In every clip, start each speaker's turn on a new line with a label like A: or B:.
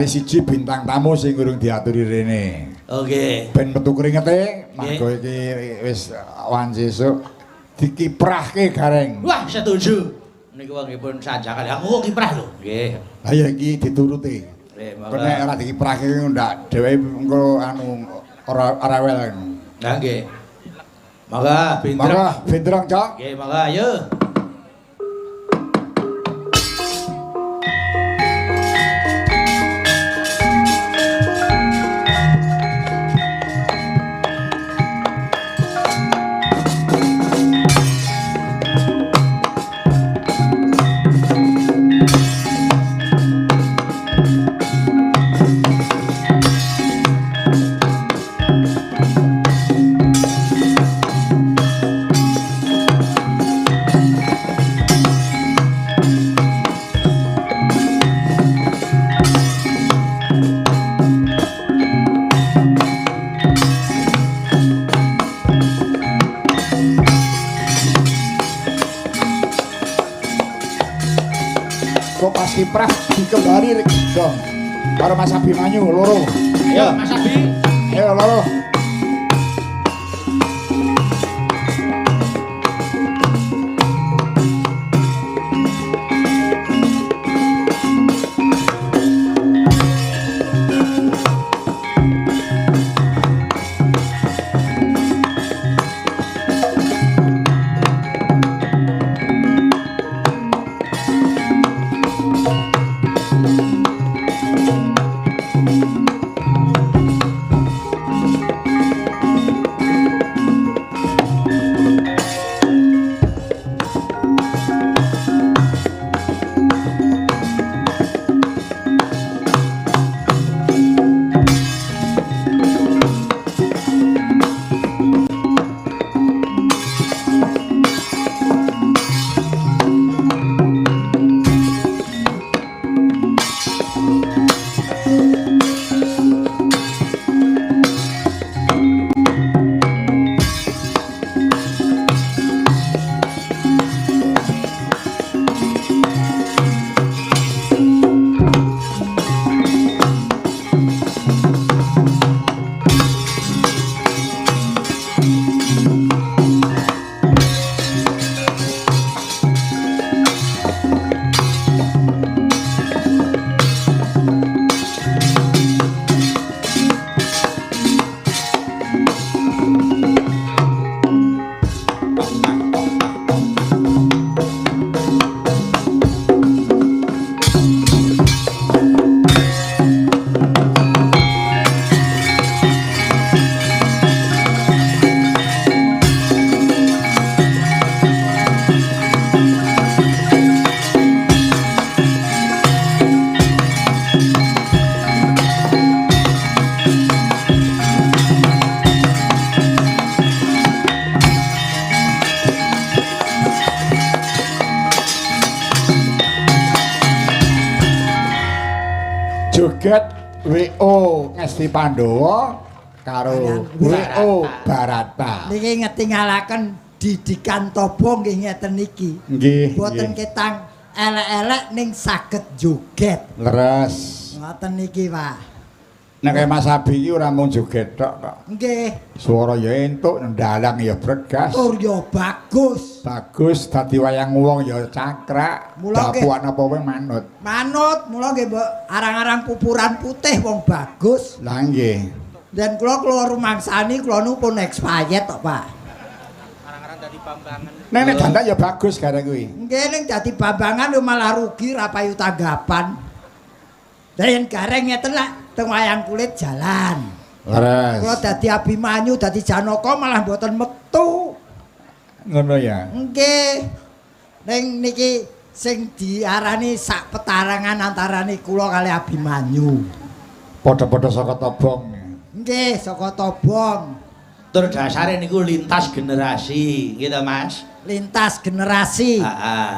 A: Siji bintang tamu sing urung diaturi rene.
B: Oke.
A: Ben metu keringete, manggo iki wis wan sesuk dikiprahke gareng.
B: Wah, setuju. Niku wongipun sanjang kali aku kiprah lho. Nggih.
A: Lah ya iki dituruti.
B: Nggih,
A: monggo. Nek ora dikiprahke ndak dhewe engko anu ora wel.
B: Lah nggih. Mangga bindrong.
A: Mangga bindrong, Cok.
B: Nggih, mangga ayo.
A: Kiprah dikembali dong karo Mas Abimanyu loro.
B: Ayo Mas Abi.
A: Ayo loro. Joget WO Ngesti Pandhawa karo WO Barata.
C: Niki ngetingalaken didikan tobo nggih ngeten niki.
A: Nggih.
C: Boten ketang elek-elek ning saged joget.
A: Leres.
C: Ngoten niki, Pak.
A: Nek Mas Abi iki ora mung joget tok.
C: Nggih.
A: Swara ya entuk, ndalang ya bregas.
C: Tur ya bagus.
A: Bagus dadi wayang wong ya cakrak. Dapuan apa wae manut.
C: Manut, mula nggih mbok arang-arang pupuran putih wong bagus.
A: Lah nggih.
C: Dan kula rumangsani kula nu pun expired tok, Pak.
B: Arang-arang dadi bambangan.
A: Nek dandan ya bagus gareng kuwi.
C: Nggih ning dadi bambangan yo malah rugi ra payu tanggapan. Yen gareng ngeten lah teng wayang kulit jalan.
A: Leres.
C: Kula dadi Abimanyu dadi Janaka malah mboten metu.
A: Ngono ya.
C: Nggih. Ning niki sing diarani sak petarangan antarane kula kali Abimanyu.
A: Padha-padha saka tobong.
C: Nggih, saka Tobong.
B: Tur dasare niku lintas generasi, gitu Mas.
C: Lintas generasi.
B: Heeh.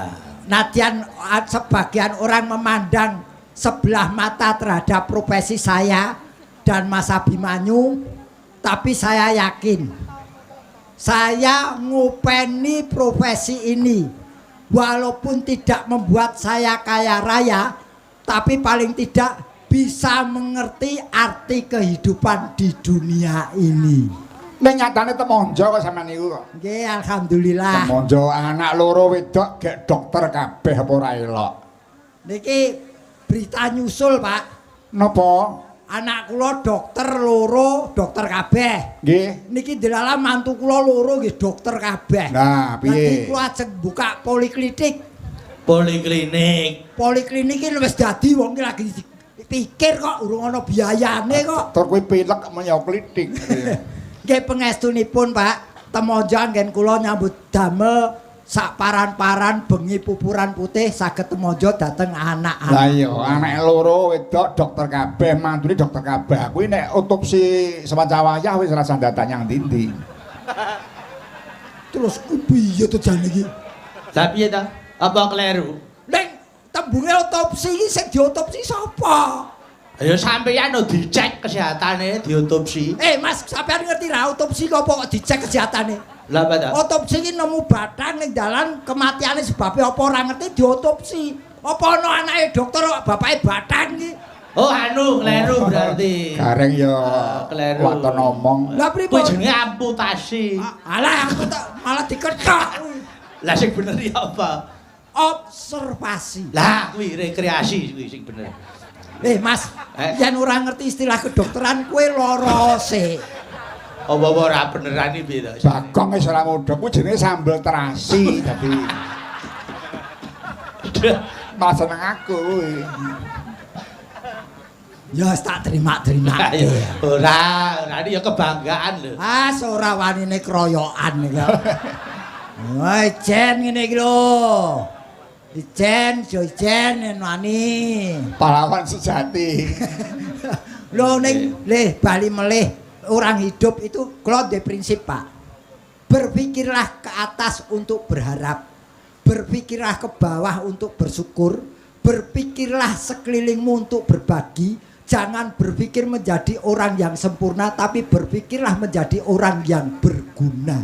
C: Nadyan sebagian orang memandang sebelah mata terhadap profesi saya dan Mas Abimanyu, tapi saya yakin saya ngupeni profesi ini walaupun tidak membuat saya kaya raya, tapi paling tidak bisa mengerti arti kehidupan di dunia ini.
A: Ning nyatane temonjo kok sampean niku kok.
C: Nggih, alhamdulillah.
A: Temonjo anak loro wedok gek dokter kabeh apa ora elok.
C: Niki berita nyusul, Pak.
A: Napa?
C: Anak kula dokter loro, dokter kabeh.
A: Nggih.
C: Niki delalah mantu kula loro nggih dokter kabeh.
A: Nah, piye?
C: Dadi kula ajeng buka poliklinik.
B: Poliklinik.
C: Poliklinik iki wis dadi wong iki lagi pikir kok urung ana biayane kok.
A: Tur kuwi pilek menyang klinik.
C: Nggih pangestunipun, Pak. Temonjo anggen kula nyambut damel sak paran-paran bengi pupuran putih saged temonjo dateng anak-anak.
A: Lah iya, anake loro wedok dokter kabeh, mantune dokter kabeh. Kuwi nek otopsi sewacawayah wis rasa datang nyang ndi-ndi.
C: Terus piye to jane iki?
B: Lah piye ta? Apa kleru?
C: Ning tembunge otopsi iki sing diotopsi sapa?
B: Ayo sampeyan no dicek kesehatane, diotopsi.
C: Mas, sampean ngerti ra otopsi kok apa kok dicek kesehatane?
B: Lah apa ta?
C: Otopsi iki nemu batang ning dalan kematiane sebabe apa ora ngerti diotopsi. Apa ana anake dokter kok bapake batang iki?
B: Oh anu kleru berarti.
A: Gareng ya
B: kleru.
A: waton ngomong.
C: Lah
B: Kuwi
C: pripun?
B: jenenge amputasi.
C: Alah aku tak malah diketok.
B: Lah sing bener ya apa?
C: Observasi.
B: Lah kuwi rekreasi kuwi sing bener.
C: Mas, yen ora ngerti istilah kedokteran kowe lara sik.
B: Apa ora beneran iki piye to?
A: Bagong wis ora mudheng kuwi jenenge sambel terasi dadi. Mas seneng aku kuwi.
C: Ya tak terima-terima.
B: Ora ini ya kebanggaan lho.
C: Ora wanine kroyokan iki. Woi, Jen ngene iki lho. Ijen, Jojen wani.
A: Pahlawan sejati.
C: Lho ning bali melih orang hidup itu kula ndek prinsip, Pak. Berpikirlah ke atas untuk berharap. Berpikirlah ke bawah untuk bersyukur. Berpikirlah sekelilingmu untuk berbagi. Jangan berpikir menjadi orang yang sempurna, tapi berpikirlah menjadi orang yang berguna.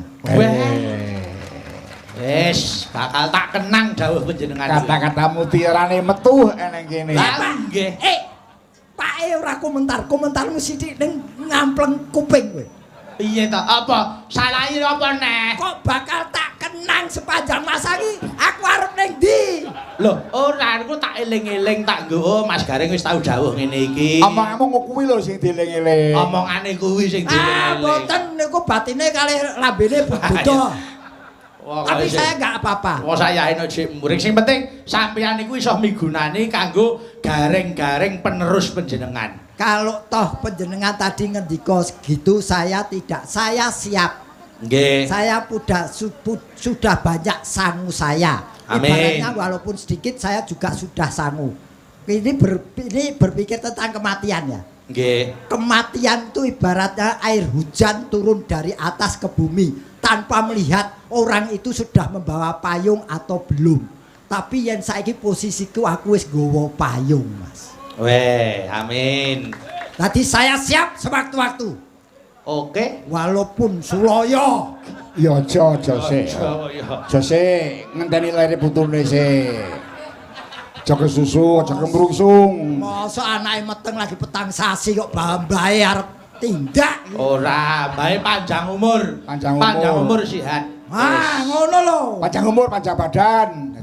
B: Wes, bakal tak kenang dawuh panjenengan.
A: Kata-kata mutirane metu eneng kene.
B: Lah nggih.
C: Pak ora komentarmu sithik ning ngampleng kuping kowe.
B: Piye ta? Apa? Salahe apa neh?
C: Kok bakal tak kenang sepanjang masa iki? Aku arep ning ndi?
B: Loh, ora aku tak eling-eling tak nggo Mas Gareng wis tau dawuh ngene iki.
A: Omong-omong kuwi lho sing dieling-eling.
B: Omongane kuwi sing dieling-eling.
C: Mboten niku batine kalih lambene beda. Tapi saya enggak apa-apa.
B: Wong saya eno jek muring sing penting sampeyan niku iso migunani kanggo gareng-gareng penerus panjenengan.
C: Kalau toh panjenengan tadi ngendika gitu saya tidak. Saya siap.
B: Nggih.
C: Saya sudah banyak sangu saya.
B: Amin.
C: Ibaratnya walaupun sedikit saya juga sudah sangu. Ini berpikir tentang kematian ya.
B: Nggih.
C: Kematian itu ibaratnya air hujan turun dari atas ke bumi tanpa melihat orang itu sudah membawa payung atau belum. Tapi yang saiki posisiku aku wis nggawa payung, Mas.
B: Weh, amin.
C: Tadi saya siap sewaktu-waktu.
B: Oke.
C: Walaupun Suloyo.
A: Ya aja sik. Aja sik ngenteni lere putune sik. Aja kesusu, aja kemrungsung.
C: Masa anake meteng lagi petang sasi kok bae arep tindak.
B: Ora, bae panjang umur. Panjang umur sihat.
C: Ngono lho.
A: Panjang umur, panjang badan.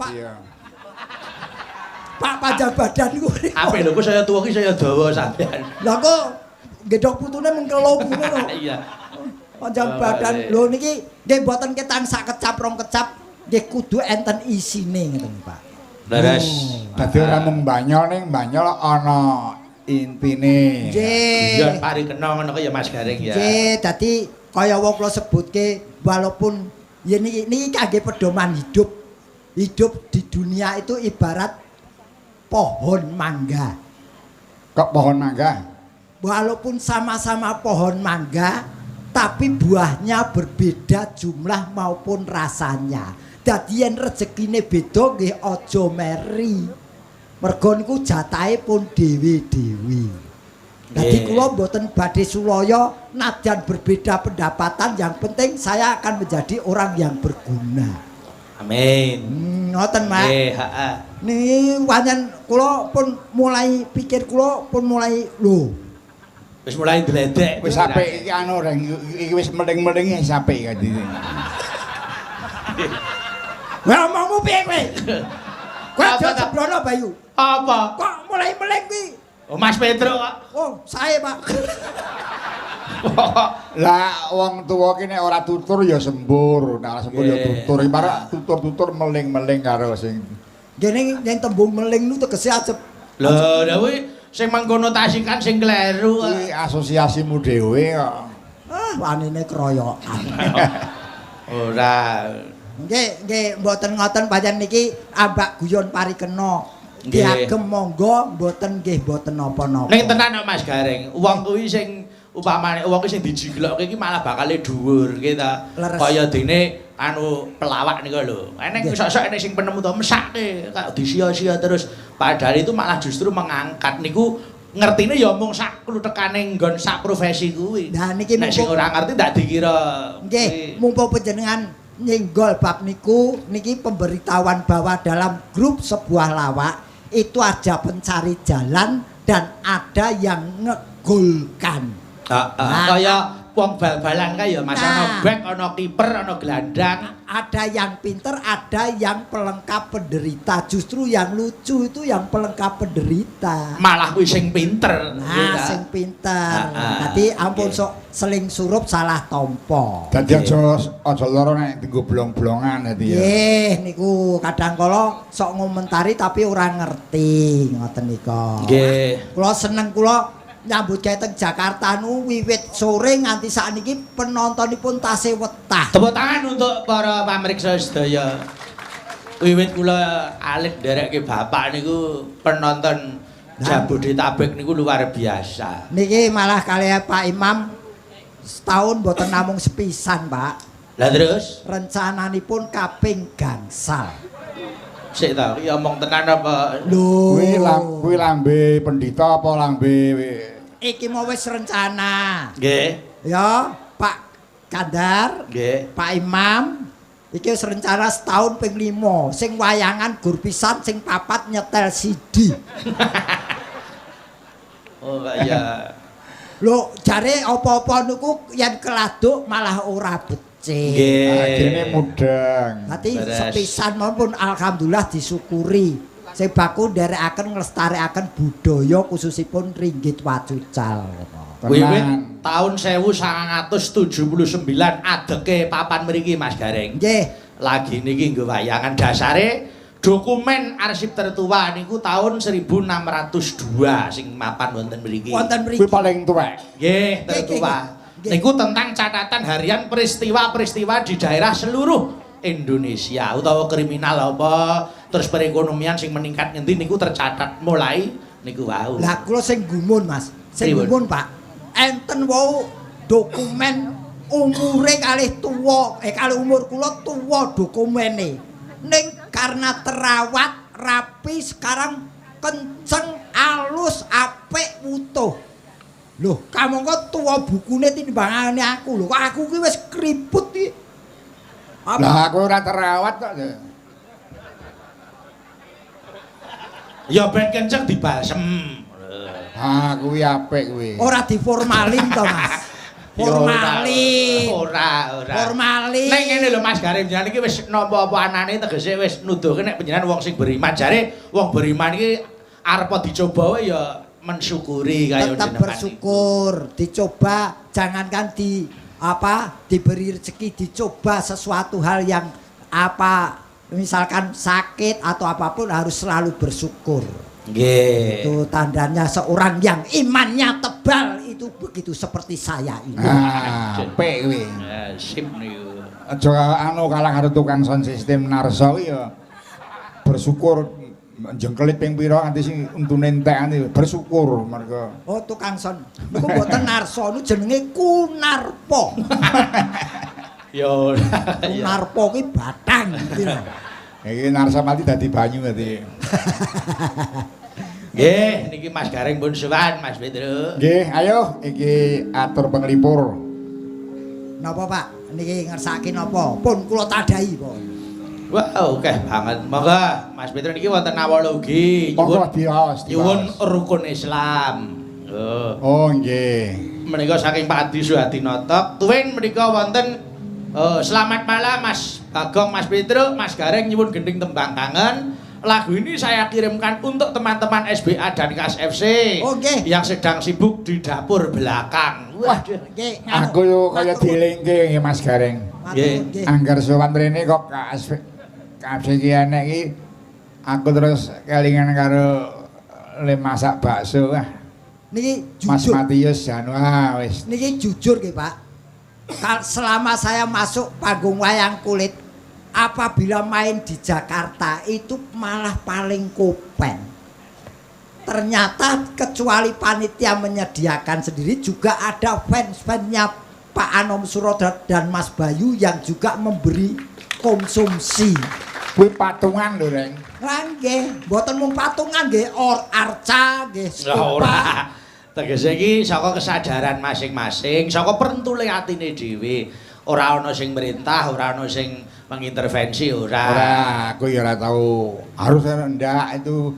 C: Pak panjang badan niku.
B: Apik lho, saya tuwa ki saya dawa sampean.
C: Lah kok gedhok putune mengkelop ngono lho.
B: Iya.
C: Panjang badan. Lho niki nggih mboten ketang sak kecap rong kecap, nggih kudu enten isine ngeten, Pak.
B: Leres.
A: Dadi ora mung banyol ning banyol ana intine.
C: Nggih.
B: Ya pari kena ngono ya Mas Gareng ya.
C: Nggih, dadi kaya wong kula sebutke walaupun ya niki kangge pedoman hidup. Hidup di dunia itu ibarat pohon mangga.
A: Kok pohon mangga?
C: Walaupun sama-sama pohon mangga, tapi buahnya berbeda jumlah maupun rasanya. Dadi yen rezekine beda nggih aja meri. Mergo niku jatahe pun dewe-dewe. Dadi kula mboten badhe sulaya nadyan berbeda pendapatan, yang penting saya akan menjadi orang yang berguna.
B: Amin.
C: Ngoten, Pak.
B: Nggih, heeh.
C: Niki pancen kula pun mulai pikir kula pun mulai lho.
B: Wis mulai ndledek.
A: Wis apik iki anu reng iki wis meling-melinge wis apik kan iki.
C: Lah omongmu piye kowe? Kowe aja
B: Apa, Kak?
C: jeblono Bayu.
B: Apa?
C: Kok mulai meleng kuwi?
B: Oh, Mas Petro kok.
C: Oh, sae, Pak.
A: Lah wong tuwa ki nek ora tutur ya sembur, nek ora sembur ya tutur. Ibarat tutur-tutur meling-meling karo sing
C: Gene yang tembung meling nu tegese ajeb.
B: Lho, lha kuwi sing mengkonotasikan sing kleru.
A: kuwi asosiasimu dhewe kok.
C: Ah, wanine keroyokan.
B: Ora.
C: Nggih, mboten ngoten pancen niki ambak guyon parikena.
B: Nggih.
C: Diagem monggo mboten nggih mboten napa-napa.
B: Ning tenan kok Mas Gareng, wong kuwi sing upamane wong kuwi sing dijiglokke iki malah bakale dhuwur nggih ta.
C: Leres.
B: Kaya dene anu pelawak niku lho. Eneng
C: Nggih.
B: sok-sok eneng sing penemu to mesake kayak disia-sia terus padahal itu malah justru mengangkat niku ngertine ya mung sak kluthekane nggon sak profesi kuwi.
C: Nah, niki
B: nek sing
C: mumpung-
B: ora ngerti ndak dikira
C: Nggih, mumpung panjenengan nyenggol bab niku niki pemberitahuan bahwa dalam grup sebuah lawak itu ada pencari jalan dan ada yang ngegolkan. Nah,
B: kaya wong bal-balan kae ya Mas
C: Nah.
B: ana back, ana kiper, ana gelandang.
C: Ada yang pinter, ada yang pelengkap penderita. Justru yang lucu itu yang pelengkap penderita.
B: Malah kuwi sing pinter.
C: Nah, sing pinter.
B: Ah,
C: Dadi ampun
B: nggih.
C: sok seling surup salah tompo.
A: Dadi aja lara nek dienggo blong-blongan dadi ya.
C: Nggih, niku kadang kala sok ngomentari tapi ora ngerti ngoten nika.
B: Nggih.
C: Kula seneng kula nyambut gawe teng Jakarta nu wiwit sore nganti sakniki penontonipun tasih wetah.
B: Tepuk tangan untuk para pamirsa sedaya. Wiwit kula alit nderekke bapak niku penonton Jabodetabek niku luar biasa.
C: Niki malah kalih Pak Imam setahun mboten namung sepisan, Pak.
B: Lah terus
C: Rencananipun kaping gangsal.
B: sik ta iki omong tenan apa?
C: Lho,
A: Kuwi lambe pendhita apa lambe
C: iki mau wis rencana.
B: Nggih.
C: Ya, Pak Kandar,
B: Nggih.
C: Pak Imam, iki wis rencana setahun ping 5. Sing wayangan gur pisan, sing papat nyetel CD.
B: Oh ya.
C: Lho, jare apa-apa niku yen keladuk malah ora becik.
B: Nggih.
A: Dene mudeng.
C: Dadi
B: Beres.
C: sepisan maupun alhamdulillah disyukuri. Sing baku nderekaken nglestarekaken budaya khususipun Ringgit Wacucal.
B: Wiwit taun 1979 adeke papan mriki Mas Gareng.
C: Nggih.
B: Lagi niki nggo wayangan dasare dokumen arsip tertua niku tahun 1602 sing mapan wonten mriki.
C: Wonten
A: Kuwi
C: mriki.
A: paling tuwek.
B: Nggih, tertua.
C: Nggih.
B: Niku tentang catatan harian peristiwa-peristiwa di daerah seluruh Indonesia utawa kriminal apa terus perekonomian sing meningkat ngendi niku tercatat mulai niku wau.
C: Lah kula sing gumun Mas. Sing
B: Pripun?
C: gumun Pak. Enten wau dokumen umure kalih tuwa, kalih umur kula tuwa dokumene. Ning karena terawat rapi sekarang kenceng alus apik utuh. Loh, kamangka tuwa bukune timbangane aku lho. Kok aku ki wis kriput iki.
A: Lah kowe ora terawat kok.
B: Ya ben kenceng dibalsem.
A: Ah, kuwi apik kuwi.
C: Ora diformalin to, Mas.
B: Ya
C: Formalin.
B: Ora.
C: Formalin.
B: Ning ngene lho Mas Garim jenengan iki wis napa-apa anane tegese wis nuduhke nek panjenengan wong sing beriman. Jare wong beriman iki arep dicoba wae ya mensyukuri kaya
C: Tetap
B: jenengan.
C: bersyukur, dicoba, jangankan diberi rezeki, dicoba sesuatu hal yang misalkan sakit atau apapun harus selalu bersyukur.
B: Nggih.
C: Itu tandanya seorang yang imannya tebal itu begitu seperti saya ini.
A: Ah, apik kuwi.
B: Sip niku.
A: Aja anu kalah karo tukang sound system Narsa kuwi ya bersyukur jengkelit ping pira nganti sing untune entekane bersyukur mergo.
C: Oh tukang son, niku mboten Narso, niku jenenge Kunarpo.
B: Yo.
C: Kunarpo ki batang gitu lho.
A: Iki Narsa mati dadi banyu dadi.
B: Nggih, niki Mas Garing pun sowan Mas Pedro.
A: Nggih, ayo iki atur penglipur.
C: Napa Pak? Niki ngersake napa? Pun kula tadahi, Pak.
B: Wah, oke banget. Monggo Mas Petruk niki wonten awala ugi
A: Monggo diwaos.
B: nyuwun rukun Islam.
A: Oh nggih.
B: Menika saking Pak Adi Suhadinoto. Tuwin menika wonten selamat malam Mas Bagong, Mas Petruk, Mas Gareng nyuwun gending tembang kangen. Lagu ini saya kirimkan untuk teman-teman SBA dan KSFC yang sedang sibuk di dapur belakang.
A: Wah, aku yo kaya dilingke nggih Mas Gareng.
B: Nggih.
A: Angger sowan rene kok KSFC iki enek iki aku terus kelingan karo le masak bakso. Wah.
C: Niki
A: Mas
C: jujur.
A: Matius anu wis.
C: Niki jujur nggih, Pak. Selama saya masuk panggung wayang kulit, apabila main di Jakarta itu malah paling kopen. Ternyata kecuali panitia menyediakan sendiri juga ada fans-fansnya Pak Anom Surodat dan Mas Bayu yang juga memberi konsumsi.
A: Kuwi patungan lho, Reng.
C: Lah nggih, mboten mung patungan nggih, arca nggih.
B: Ora. Tegese iki saka kesadaran masing-masing, saka perentule atine dhewe. Ora ana sing merintah, ora ana sing mengintervensi, ora.
A: Ora, aku ya ora tahu. Harus ndak itu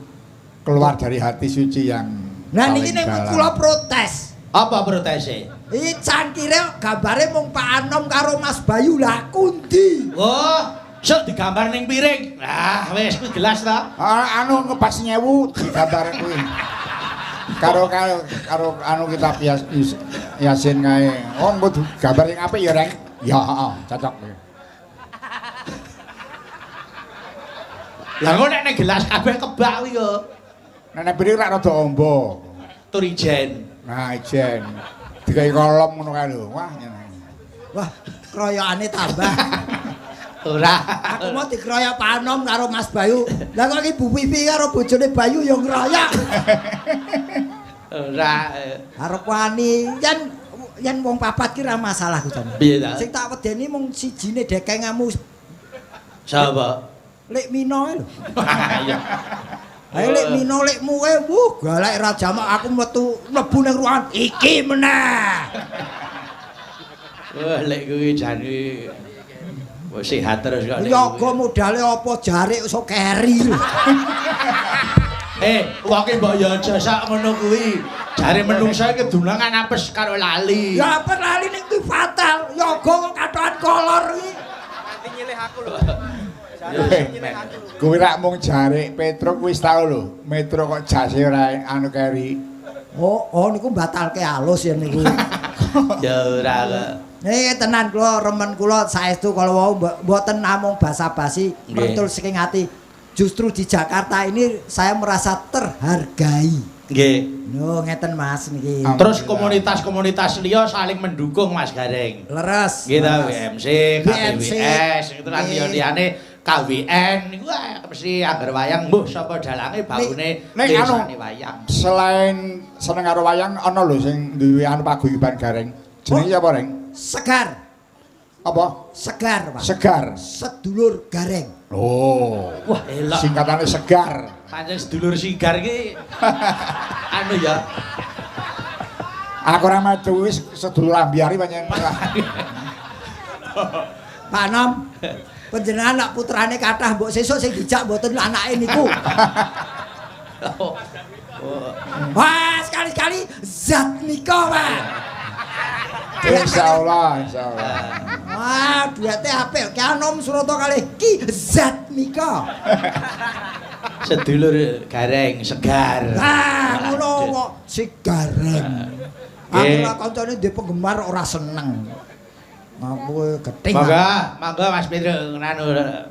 A: keluar dari hati suci yang
C: Nah
A: paling
C: niki nek
A: dalam.
C: kula protes.
B: Apa protese?
C: Iki cangkire gambare mung Pak Anom karo Mas Bayu lah kundi.
B: Oh, sok digambar ning piring. Nah, wis kuwi jelas ta.
A: Anu ngepas nyewu digambar kuwi. Karo anu kitab Yasin kae. Oh, engko gambar sing apik ya, Reng. Ya, heeh, cocok.
B: Lah kok nek gelas kabeh kebak kuwi yo.
A: Nek piring rak rada ombo.
B: Turijen.
A: Nah, ijen. Digawe kolom ngono kae lho. Wah,
C: Wah, kroyokane tambah.
B: Ora.
C: Aku mau dikroyok Pak Anom karo Mas Bayu. Lah kok iki Bu Vivi karo bojone Bayu yo ngroyok.
B: Ora.
C: Arep wani yen wong papat ki ra masalah kutane.
B: Piye ta?
C: Sing tak wedeni mung sijine dekengamu
B: Sapa?
C: Lek Mino lho.
B: Iya.
C: Ayo lek Mino lekmu kowe, galak ra jamak aku metu mlebu ning ruangan iki meneh.
B: Wah, lek kuwi jane wis sehat terus kok.
C: Yoga modale apa jarik iso keri lho.
B: Wong ki mbok yo aja sak ngono kuwi. Jare menungso iki dunangan apes karo lali.
C: Ya apa lali ning kuwi fatal. Yoga kok katokan kolor iki.
D: Nanti nyilih aku lho.
A: kuwi rak mung jarik Petruk wis tau lho. Metro kok jase ora anu keri.
C: Oh niku batalke alus ya niku.
B: Ya ora kok.
C: Tenan kula remen kula saestu kalau wau mboten namung basa-basi mentul saking ati. Justru di Jakarta ini saya merasa terhargai.
B: Nggih.
C: No ngeten Mas niki.
B: Terus komunitas-komunitas liya saling mendukung Mas Gareng.
C: Leres.
B: Gitu
C: leres.
B: WMC, KBWS, itu kan liyane KWN niku mesti anggar wayang mbuh sapa dalange baune desane wayang.
A: Selain seneng karo wayang ana lho sing duwe anu paguyuban Gareng. Jenenge apa, Reng?
C: Segar.
A: Apa?
C: Segar, Pak.
A: Segar.
C: Sedulur Gareng.
A: Oh.
B: Wah, elok.
A: Singkatane segar.
B: Pancen sedulur sigar iki anu ya.
A: Aku ora maju wis sedulur ambiari pancen.
C: Pak Nom. Panjenengan anak putrane kathah mbok sesuk sing dijak mboten anake niku. Wah, sekali-kali zat nika, Pak.
A: Insyaallah.
C: Wah, duwite apik. Ki Anom Surata kalih Ki Zat nika.
B: Sedulur Gareng segar.
C: Ah, ngono kok si Gareng. Aku lah kancane ndek penggemar ora seneng. Aku gething.
B: Monggo Mas Petruk anu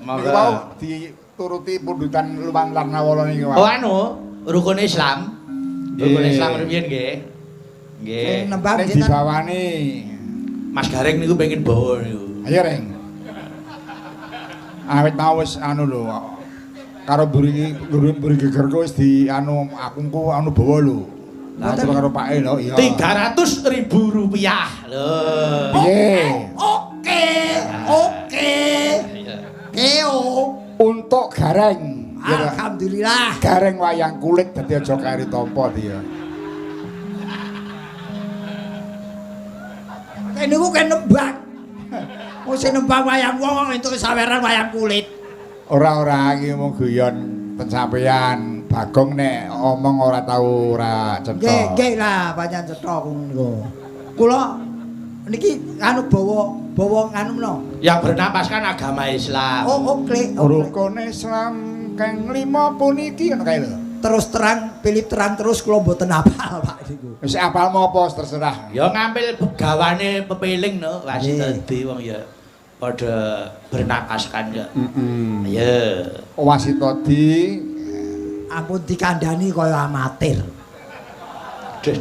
B: monggo.
A: Mau dituruti pundutan lumantar nawala niki, Pak.
B: Oh anu, rukun Islam. Rukun Islam riyen nggih. Nggih.
C: Nembang
A: Nek dibawani.
B: Mas Gareng niku pengen bawa niku.
A: Ayo, Reng. Awit mau wis anu lho. Karo buri gegerku wis di anu aku anu bawa lho. Lah karo Pak E lho, iya.
B: 300.000 rupiah lho.
A: Piye?
C: Oke. Keo.
A: Untuk Gareng.
C: Alhamdulillah.
A: Gareng wayang kulit dadi aja kari tampa dia.
C: Niku kan nembang. Wong sing nembang wayang wong entuk saweran wayang kulit.
A: Ora iki mung guyon pensampeyan Bagong nek omong ora tau ora cetha.
C: Nggih lah pancen cetha niku. Kula niki anu bawa anu meno.
B: Yang bernapas kan agama Islam.
C: Oh, klik.
A: Rukun Islam kang 5 puniki ngono kae lho.
C: Terus terang, pilih terang terus kula mboten hafal Pak niku.
A: Wis apal apa terserah.
B: Ya ngambil begawane pepiling no, wis
C: Nggih.
B: dadi wong ya padha bernapaskan ya.
A: Heeh.
B: Ya.
A: Wasita di
C: Ampun dikandani kaya amatir.
B: Deh.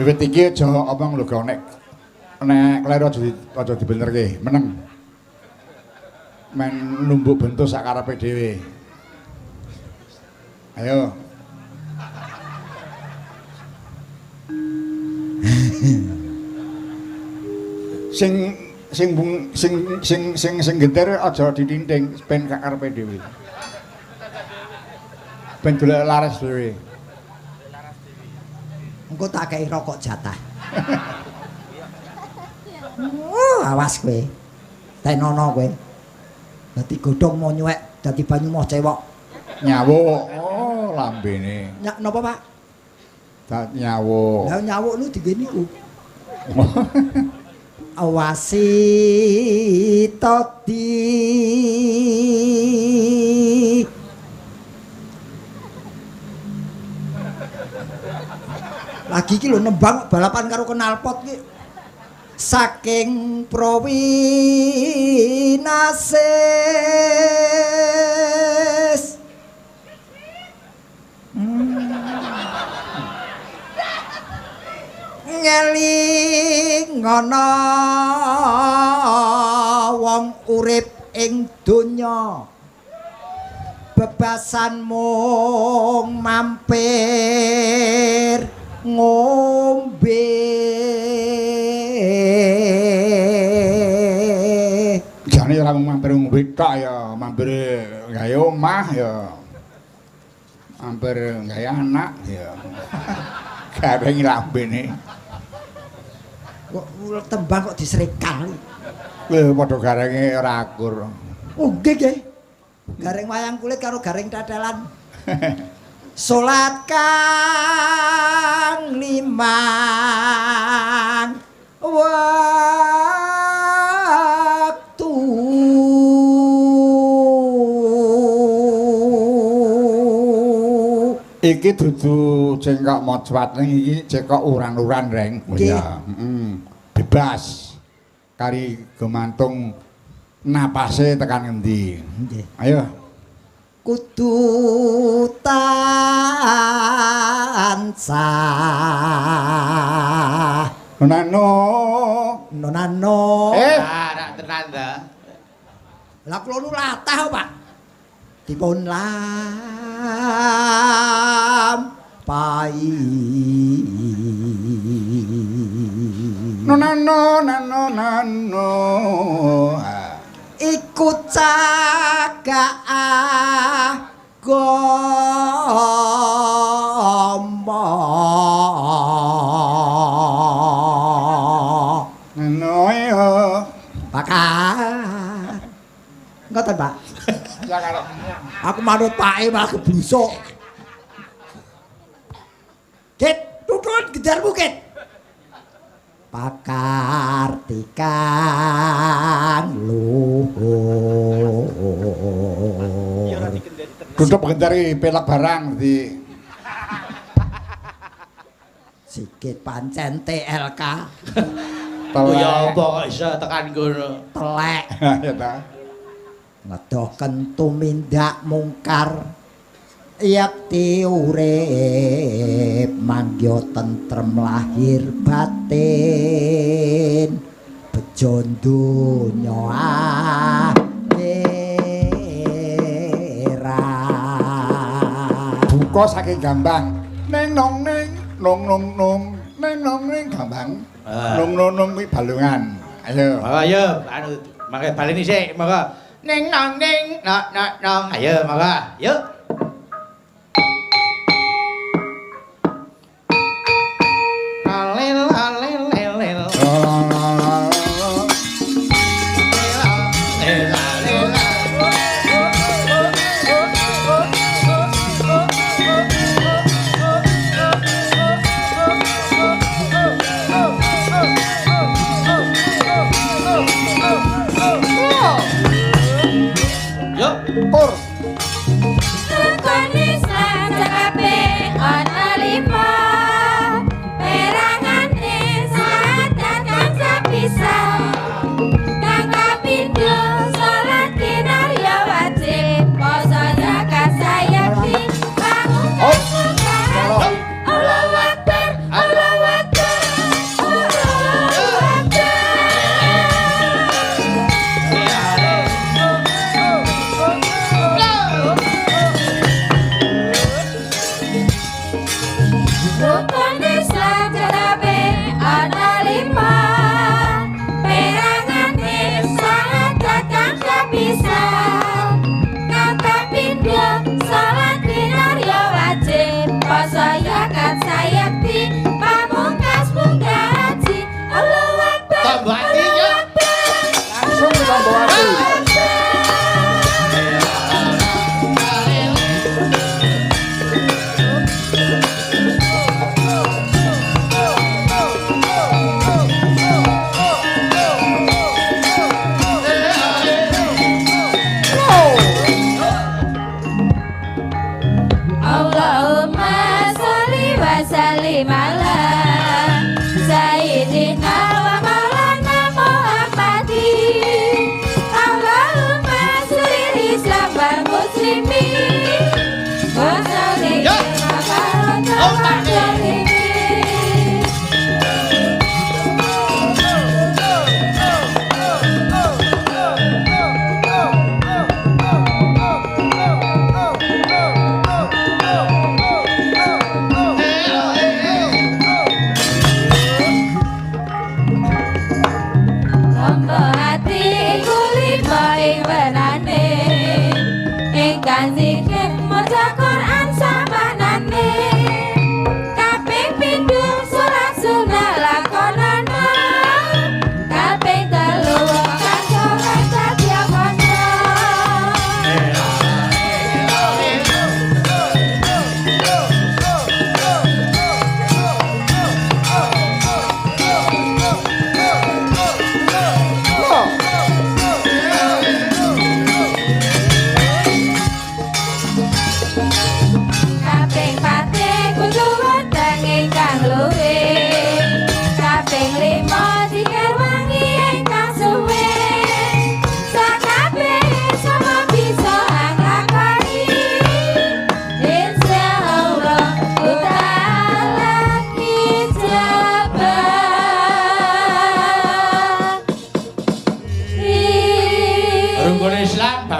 A: wiwit iki aja omong lho Gong nek kleru aja dibenerke, meneng. Men numbuk bentuk sak karepe dhewe. Ayo. sing genter aja ditinting ben sak karepe dhewe. Ben golek laras dhewe.
C: Engko tak kei rokok jatah. Awas kowe. Tenono kowe. Dadi godhong mau nyuwek, dadi banyu mau cewok.
A: Nyawuk. Oh, lambene.
C: Nyak napa, Pak?
A: Tak nyawuk.
C: Lah nyawuk lu digawe niku. Awasi todi lagi iki lho nembang balapan karo knalpot ki saking Prowinasis ngeling ana wong urip ing donya bebasan mung mampir ngombe
A: jane ora mung mampir ngombe tok ya, mampir gawe omah ya. Mampir gawe anak ya. Gareng lambene.
C: kok tembang kok disrekal.
A: Lho padha garenge ora akur.
C: Oh nggih nggih. Gareng wayang kulit karo gareng dadelan. Salat kang limang waktu
A: Iki dudu cengkok mocwat iki cengkok uran-uran reng. Oh
C: Nggih.
A: ya, bebas. Kari gumantung napase tekan ngendi.
C: nggih
A: Ayo.
C: kudu tansah
A: Nonano.
C: nonano
B: Rak tenan ta.
C: lah kula nu latah Pak dipun pai
A: Nano.
C: iku cagak agama
A: Nano yo.
C: Pakar ngoten Pak
A: Ya karo.
C: aku manut Pak malah geblusuk Kit tutun gejar bukit pakar tikang luhur
A: Duduk gendari pelak barang di
C: sikit pancen TLK
B: Oh ya apa kok iso tekan kono.
C: telek
A: Ya ta.
C: ngedohken tumindak mungkar yakti urip mangya tentrem lahir batin bejo donya akhirat
A: Buka saking gambang. Neng nong neng nong nong nong neng nong neng gambang. Nong nong nong kuwi balungan. Ayo.
B: Ayo anu mangke baleni sik monggo. Ning nong ning nong. Ayo monggo. Yuk. Alel alel alel.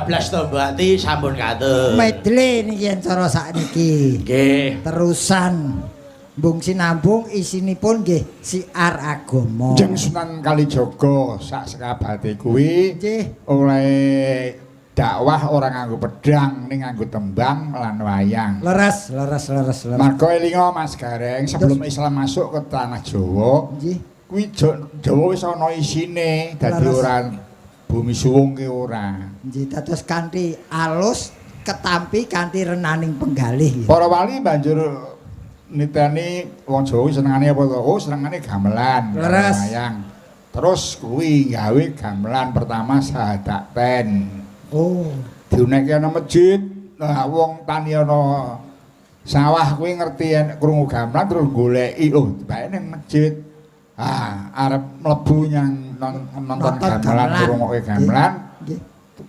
B: bablas tombo ati sampun katut.
C: Medley niki yen cara sakniki.
B: Nggih.
C: Terusan Bung sinambung isinipun nggih siar agama.
A: Jeng Sunan Kalijaga sak sekabate kuwi
C: Nggih.
A: oleh dakwah ora nganggo pedang ning nganggo tembang lan wayang.
C: Leres.
A: Marga elinga Mas Gareng sebelum Islam masuk ke tanah Jawa,
C: Nggih.
A: kuwi Jawa wis ana isine dadi
C: Leres.
A: ora bumi suwung ki ora.
C: Nggih dados kanthi alus ketampi kanthi renaning penggalih.
A: Para wali banjur niteni wong Jawa senengane apa to? Oh, senengane gamelan,
C: Leres.
A: wayang. Terus kuwi gawe gamelan pertama Sahadaten.
C: Oh.
A: Diunekke ana masjid. Nah, wong tani ana sawah kuwi ngerti yen krungu gamelan terus goleki, oh, bae ning masjid. Ah, arep mlebu nyang nonton gamelan, ngrungokke gamelan.
C: Nggih.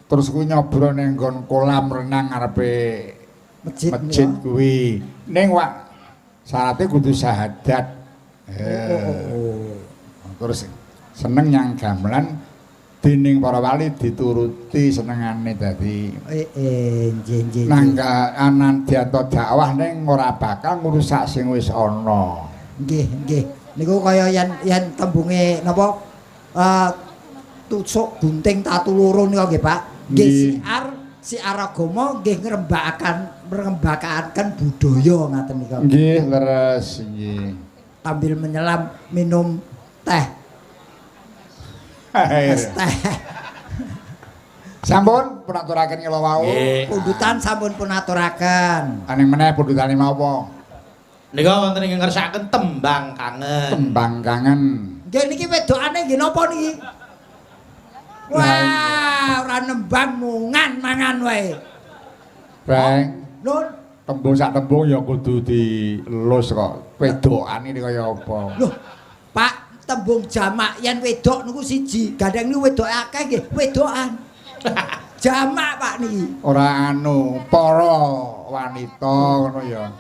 A: Terus kuwi nyobro ning nggon kolam renang ngarepe masjid kuwi. Ning wak syaratnya kudu syahadat. Terus seneng nyang gamelan dening para wali dituruti senengane dadi
C: nggih.
A: nangga anandyanto dakwah ning ora bakal ngrusak sing wis ana.
C: Nggih. Niku kaya yen tembunge napa tusuk gunting tatu loro nika nggih, Pak. Nggih siar agama nggih ngrembakaken budaya ngaten nika.
A: Nggih, leres nggih.
C: Sambil menyelam minum teh. Es teh.
A: Sampun pun aturaken kula wau.
C: Pundutan sampun pun aturaken.
A: Aning meneh pundutane mapa?
B: Nika wonten ing ngersakaken tembang kangen.
A: Tembang kangen.
C: Nggih niki wedokane nggih napa niki? Wah, ora nembang mungan mangan wae.
A: Bang,
C: Nun,
A: tembung sak tembung ya kudu dilus kok. Wedokane iki kaya apa?
C: lho, Pak, tembung jamak yen wedok niku siji, gandeng niku wedoke akeh nggih, wedokan. Jamak Pak niki.
A: Ora anu, para wanita ngono ya.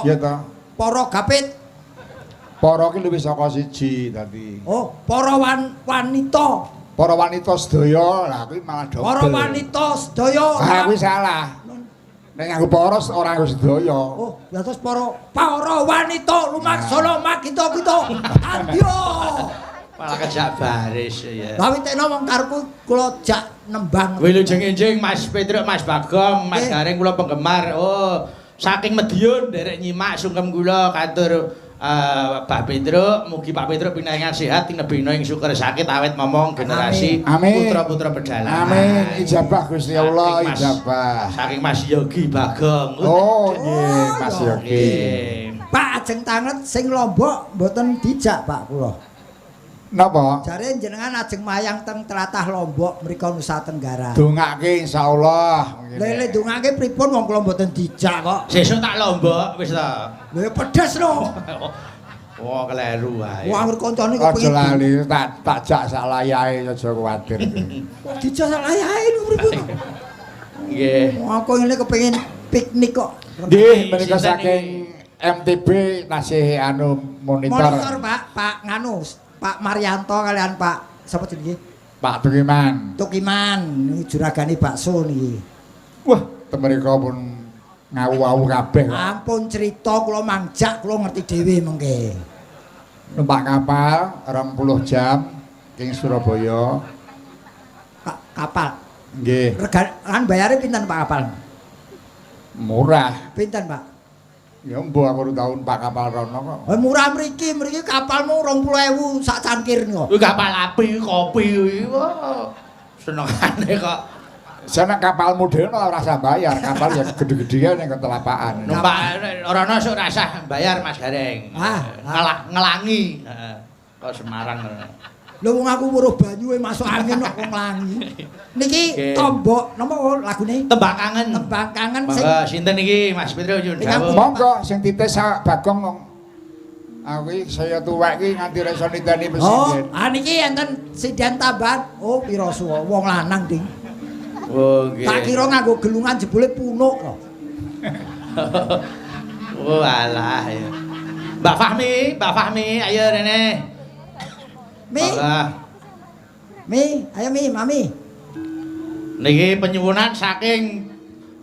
A: Iya to.
C: Para gapit.
A: Para ki luwih saka siji dadi.
C: Oh, para wanita.
A: Para wanita sedaya, lah kuwi malah dobel.
C: Para wanita sedaya.
A: Ah, kuwi salah. Nek nganggo para ora nganggo sedaya.
C: Oh, ya terus para wanita lumaksana makita-kita. Andyo.
B: Malah kejak baris ya.
C: Tapi tekno wong karepku kula jak nembang.
B: Wilujeng-enjing Mas Petruk, Mas Bagong, Mas Gareng kula penggemar. Oh, saking Madiun derek nyimak sungkem kula katur Pak Petruk, mugi Pak Petruk pinaringan sehat tinebina ing syukur sakit awet momong generasi putra-putra pedalaman.
A: Amin. Ijabah Gusti Allah,
B: Saking Mas-
A: ijabah.
B: Saking Mas Yogi Bagong.
A: Oh, nggih, Mas Yogi.
B: Nggih.
C: Pak ajeng tanget sing Lombok mboten dijak Pak kula.
A: Napa?
C: Jare jenengan ajeng mayang teng tlatah Lombok mriko Nusa Tenggara.
A: Dongake insyaallah.
C: Lele dongake pripun wong kula mboten dijak kok.
B: Sesuk tak Lombok wis ta.
C: Lha pedes no.
B: Wah, keliru wae.
C: Wong kancane
A: Aja
C: kepengin
A: lali tak jak sak layahe aja kuwatir.
C: dijak layahe niku pripun.
B: Nggih.
C: Wong aku ngene kepengin piknik kok.
A: Nggih, menika
B: Sinten
A: saking MTB tasih anu
C: Monitor
A: monitor
C: Pak nganu Pak Marianto kalian Pak sapa jenenge?
A: Pak Tukiman.
C: Tukiman niki juragane bakso niki.
A: Wah, temrika pun ngawu-awu kabeh. kok.
C: Ampun cerita kula mangjak kula ngerti dhewe mengke.
A: Numpak kapal 20 jam king Surabaya.
C: Kapal.
A: Nggih,
C: Regan bayare pinten Pak kapal?
A: murah.
C: Pinten Pak?
A: Ya mbok aku tau numpak kapal rono kok.
C: Murah mriki kapalmu 20.000 sak cangkir niku.
B: Kuwi kapal api kopi kuwi. Wah. Senengane kok.
A: Sana kapal modern ora usah bayar, kapal ya gede-gedean ning ketelapakan.
B: Numpak rono sok rasah bayar Mas Gareng. Ngelangi. Heeh. Kok Semarang.
C: Lho wong aku weruh banyuwe masuk angin kok nglangi. Niki tombok napa lagune?
B: Tembang kangen.
C: Tembang kangen sing
B: Monggo sinten iki Mas Petruk nyuwun dawuh.
A: Monggo sing titis sak Bagong kok. Aku iki saya tuwek iki nganti ra iso niteni
C: Oh,
A: presiden.
C: niki enten sidan tambahan. Oh, pira suwa wong lanang, Ding.
B: Oh, nggih.
C: Tak kira nganggo gelungan jebule punuk to.
B: Oh, alah ya. Mbak Fahmi, ayo rene.
C: Mi,
B: Monggo.
C: Mi, ayo Mi, Mami.
B: Niki penyuwunan saking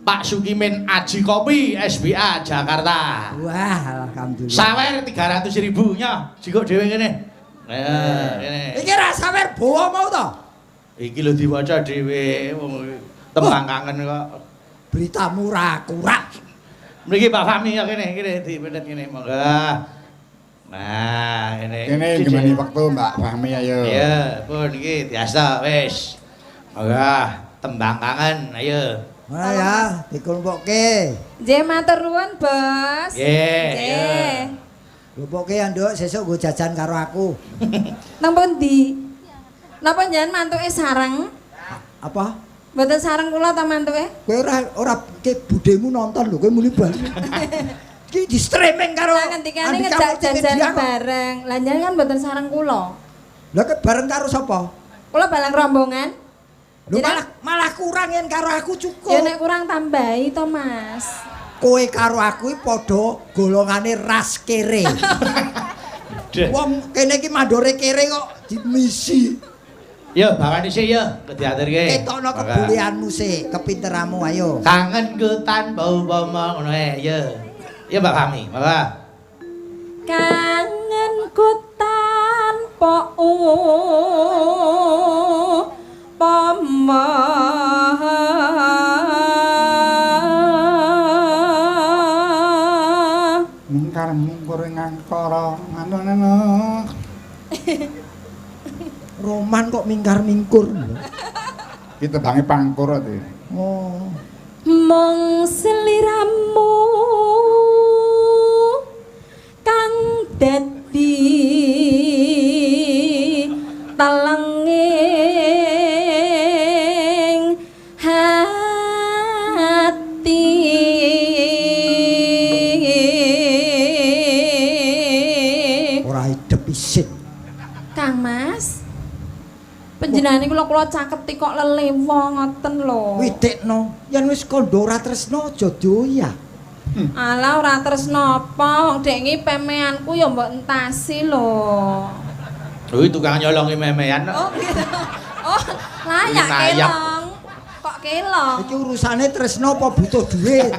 B: Pak Sukimin Aji Kopi SBA Jakarta.
C: Wah, alhamdulillah.
B: Sawer 300.000 nya, jikok dhewe kene. Kene.
C: Iki ra sawer bawa mau to?
B: Iki lho diwaca dhewe wong tembang kangen kok.
C: Beritamu ra akurat.
B: Mriki Pak Fahmi ya kene dipedet kene monggo. Nah, ini.
A: Kene gimana waktu Mbak Fahmi ayo.
B: Iya, pun iki diasta wis. Monggo tembang kangen ayo.
C: Mana ya, dikelompokke.
E: Nggih matur nuwun, Bos.
B: Nggih.
C: Kelompokke ya, Nduk, sesuk nggo jajan karo aku.
E: Nang pundi? Napa njenengan mantuke sareng?
C: Apa?
E: Mboten sareng kula ta mantuke?
C: Kowe ora ke budemu nonton lho, kowe muli bali. Iki di streaming karo
E: Lah ngendikane ngejak jajan bareng. Lah njenengan kan mboten sareng kula.
C: Lah ke bareng karo sapa?
E: Kula balang rombongan.
C: Lho malah kurang yen karo aku cukup.
E: Ya nek kurang tambahi to, Mas.
C: Kowe karo aku padha golongane ras kere. Wong kene iki mandore kere kok dimisi.
B: Yo, bawa dhisik yo, diaturke.
C: Ketokno kebulianmu sik, kepinteranmu ayo.
B: Kangenku tanpa upama ngono ya. Ya Mbak Fahmi, monggo.
E: Kangenku tanpa upama
A: Mungkar mungkur ngangkara ngono.
C: Roman kok mingkar-mingkur.
A: Ki tebange pangkur to.
C: Oh.
E: mong sliramu kang dadi talenging hati
C: Ora idep isin.
E: Kang Mas panjenengan iki kula caketi kok lelewo ngoten lho.
C: Widikno, yen wis kandha ora tresno aja doya.
E: Alah ora tresno apa, wong dek iki pemeanku ya mbok entasi lho.
B: Kuwi tukang nyolongi memean.
E: Oh gitu. Oh, layak
B: Layak.
E: kelong. Kok kelong?
C: Iki urusane tresno apa butuh duit?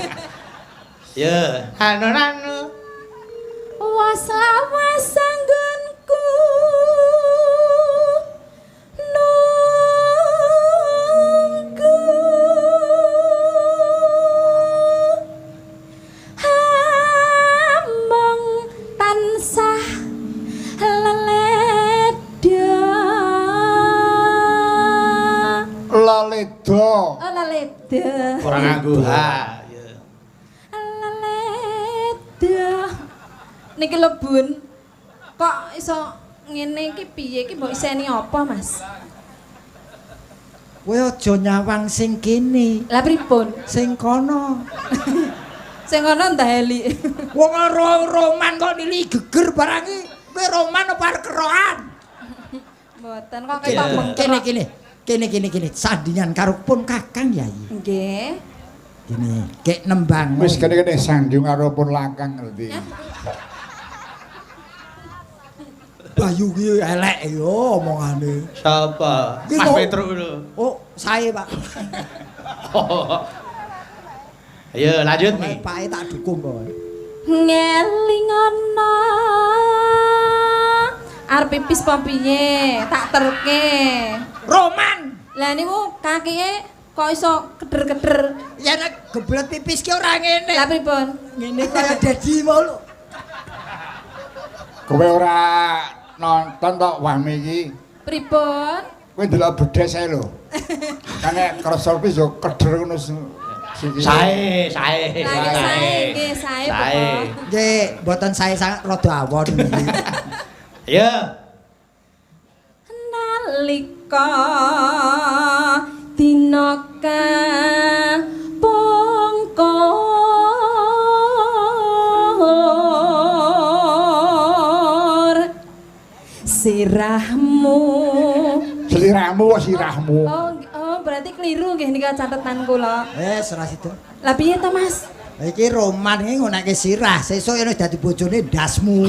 B: Ya, anu.
E: Was lawas anggonku nunggu hamong tansah leleda
A: Laleda.
E: oh leleda
B: Ora nganggo H. Ya.
E: leleda niki lho Bun kok iso ngene iki piye iki mbok iseni apa Mas?
C: Kowe aja nyawang sing kene,
E: Lah pripun?
C: sing kono.
E: Sing ngono ndaheli.
C: Wong roman kok nili geger barang iki. Kowe roman apa keroan?
E: Mboten kok
B: Iya.
E: ketok
C: Kene. Sandingan karo pun Kakang Yayi.
E: Nggih.
C: Ini kek nembang.
A: Wis kene-kene sanjung karo pun langkang ngerti.
C: Bayu ki elek yo omongane.
B: Sapa?
C: Ki
B: Mas
C: kok-
B: Petruk lho.
C: Oh, saya Pak.
B: Ayo lanjut Mi.
C: Pake tak dukung kok.
E: Ngelingono. Arep pipis apa piye? Tak terke.
C: Roman.
E: Lah niku kakike kok iso keder-keder.
C: Ya nek geblet pipis ki ora ngene.
E: Lah pripun?
C: Ngene kaya dadi mau lho.
A: Kowe ora nonton tok Wahmi iki.
E: Pripun?
A: Kowe ndelok bedes ae lho. Kan nek krosolpis yo keder ngono siki.
B: Sae.
E: Lah iki sae nggih sae pokok.
C: Nggih, mboten saya sangat rada awon iki.
B: Ayo.
E: Nalika dina kapungkur sirahmu
A: Sliramu wae sirahmu.
E: oh berarti keliru nggih nika catetan kula.
C: Wes ora situ.
E: Lah piye to Mas?
C: Iki roman iki ngonake sirah, sesuk yen wis dadi bojone ndasmu.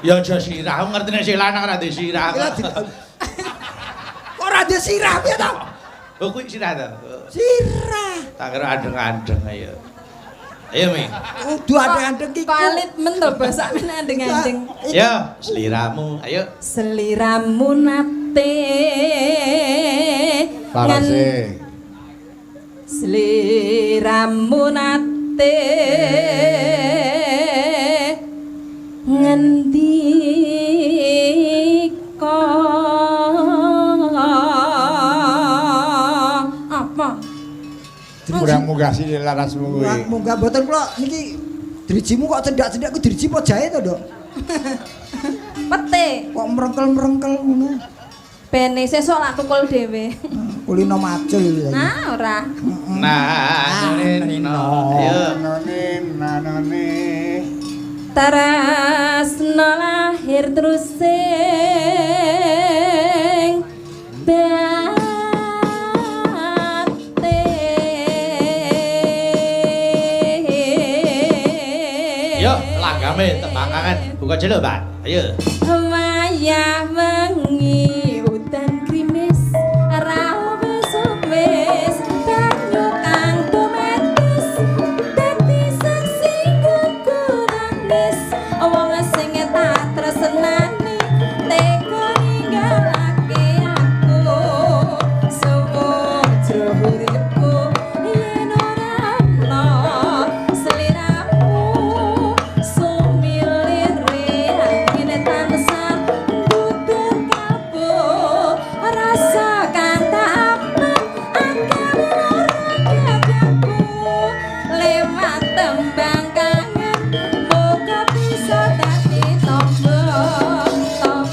B: Ya aja sirah, ngerti nek sing lanang ora ndek sirah.
C: Ora di sirah piye to?
B: Oh kuwi sirah to.
C: Sirah.
B: Tak kira andeng-andeng ayo. Ayo Mi.
C: Kudu andeng-andeng iki.
E: Palit men to basa men andeng-andeng.
B: Ya, seliramu. Ayo.
E: Seliramu nate.
A: Parase.
E: Seliramu nate. Ngendika apa?
A: Kurang mugasi larasmu kuwi.
C: Munggah mboten kula niki drijimu kok cendak-cendak ku driji apa jahe to, Nduk?
E: Pete.
C: Kok merengkel-merengkel ngono.
E: Bene sesuk lak tukul dhewe.
C: Kulino macul iki.
E: Nah, ora.
B: Nah, nino. Ayo.
A: Nanone.
E: Tarasna lahir terus sing
B: Yo, langgame tembang kangen. Buka jelo, Pak. Ayo.
E: wayah wengi udan krimis ra wis banyu kang tumetes dadi saksi kukurangis wong sing tak tresnani tega ninggalake aku sewujur uripku yen ora ana sliramu sumilir angin tansah dudur kalbu rasa kang tak akan dadaku lewat tembang kangen muga bisa dadi tombol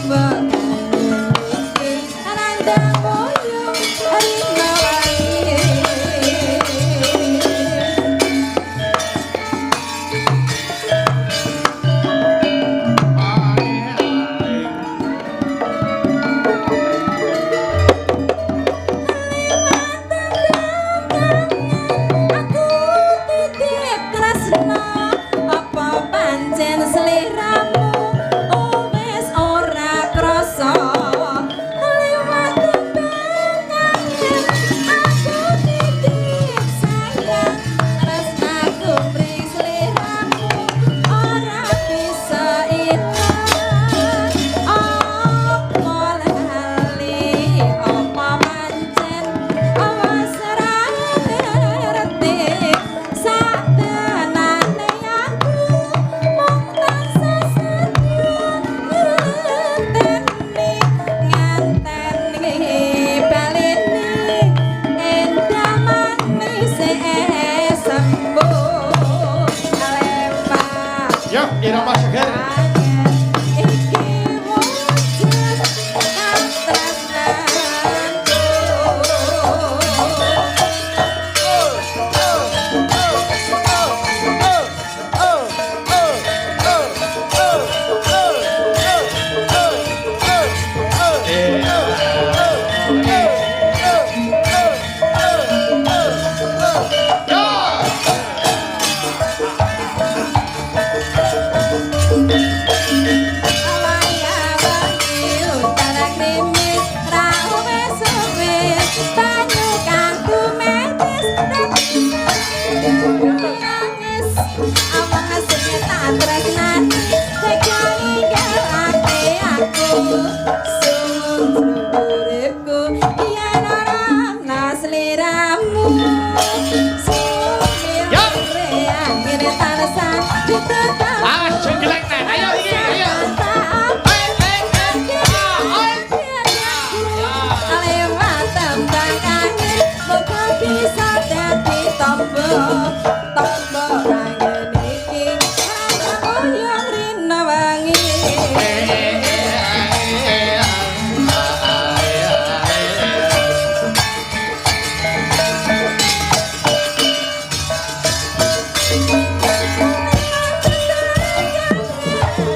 E: kangen iki randang moyo rino wae. Aku titip tresno apa pancen sliramu wis ora krasa liwat tembang kangen aku titip sayang tresnaku mring sliramu ora bisa ilang apa lali apa pancen awas ra ngerti satenane aku mung tansah setia nganteni baleni endah manis sembuh lemah
B: Yo, irama seger.
E: iki wujud katresnanku.
B: Awas jenggelek nen. Ayo iki, ayo.
E: Lewat tembang kangen muga bisa dadi tombol kangen iki oyong rina wangi.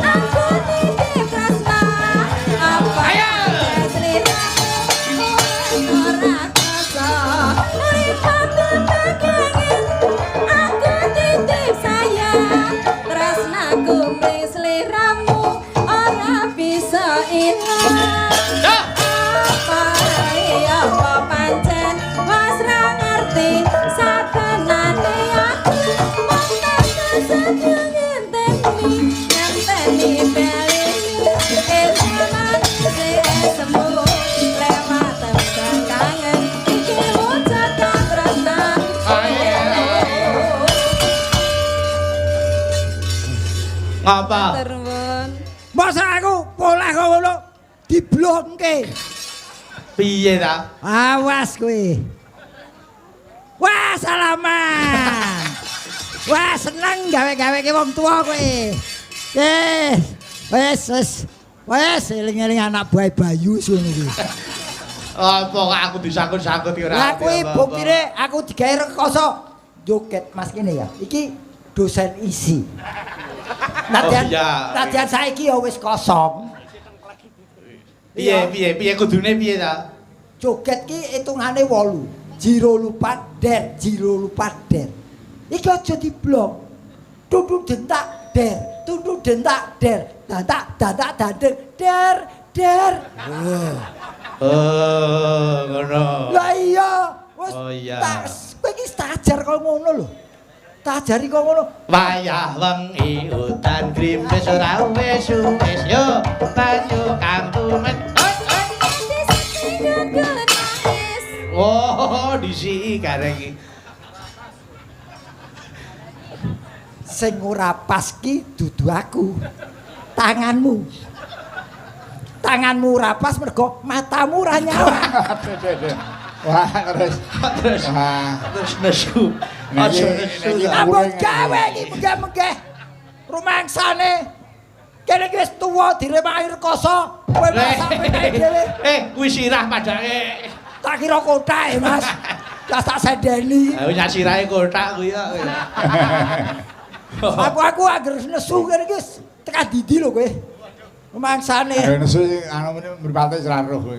E: Aku titip tresna apa sliramu ora krasa lipat tembang kangen aku titip sayang tresnaku mring sliramu ora bisa ilang apa pancen
B: Apa?
E: Matur nuwun.
C: Masa aku pola ngono diblokke.
B: Piye ta?
C: Awas kowe. Wah, salaman. Wah, seneng gawe-gawe ke wong tua kowe. Wes eling-eling anak buah Bayu ngono kuwi.
B: Apa kok aku disangkut-sangkut ora?
C: Lah kuwi buktine aku digawe rekoso joget Mas kene ya. Iki dosen isi. Nadyan saiki ya wis kosong.
B: Piye kudune piye ta?
C: Joget ki hitungane 8. Jiro lupa der. Iki aja diblok. Duduk dentak der. Dadak dadeng der.
B: Oh, ngono.
C: Lah iya. Wes.
B: Oh iya.
C: Kowe iki tak ajar kok ngono lho. Tak ajari kok ngono.
B: Wayah wengi udan grimes ora wis yo banyu kampumen. Oh, disi karek iki.
C: Sing ora pas ki dudu aku. Tanganmu ora pas mergo matamu ora nyala.
A: Wah, terus.
B: Terus nesu. Aja nesu.
C: Apa gawe iki menggeh-menggeh rumangsane. Kene iki wis tuwa diremaki rekoso. Kowe sampe dhewe.
B: Kuwi sirah padake.
C: Tak kira kothake, Mas. Tak sendeni.
B: Ha wis sirahe kothak kuwi ya.
C: Aku anggere nesu kene iki tekan didi lho kowe. Rumangsane.
A: Nesu anu mripate seraruh kowe.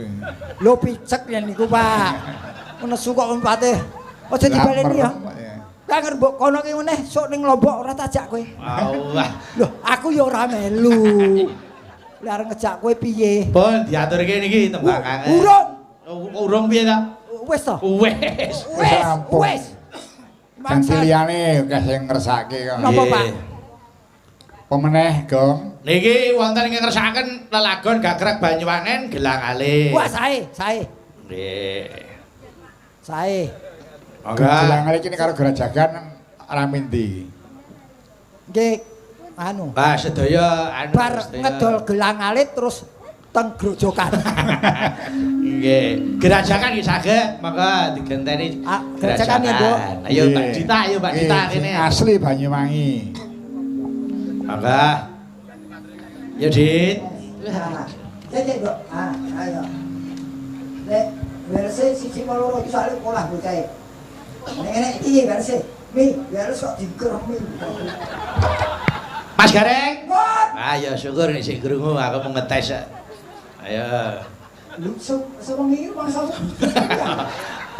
C: Lho picek yen niku, Pak. Nesu kok mripate. Aja dibaleni ya. Kangen mbok kono ki meneh sok ning Lombok ora tajak kowe.
B: Allah.
C: Loh, aku ya ora melu. Lah arep ngejak kowe piye?
B: Pun diaturke niki tembakange. Urung piye ta?
C: Wis to?
A: Wis. Ganti liyane akeh sing ngersake kok.
C: Napa, Pak?
A: Pemeneh, Gong.
B: Niki wonten ing ngersakaken lelagon gagrag Banyuwangen Gelang Alit.
C: Wah, sae.
B: Nggih.
C: Sae.
A: Gelang Alit kene karo Gerajagan Ramindi.
C: Nggih, anu.
B: Wah, sedaya anu
C: Bar ngedol Gelang Alit terus teng grojokan.
B: Nggih. Gerajakan nggih saged, monggo digenteni.
C: Gerajakan ya, Bu.
B: Ayo Pak Dita, kene.
A: Asli Banyuwangi.
B: Monggo. Ya, Dit.
C: Cek, Bu. Ayo. Nek versi siji loro iki soalé polah bocahe. Nek iki versi biar kok dikremi.
B: Mas Gareng. Ayo syukur nek sing krungu aku mau ngetes. Ayo.
C: Lucu, semua ngiri masa.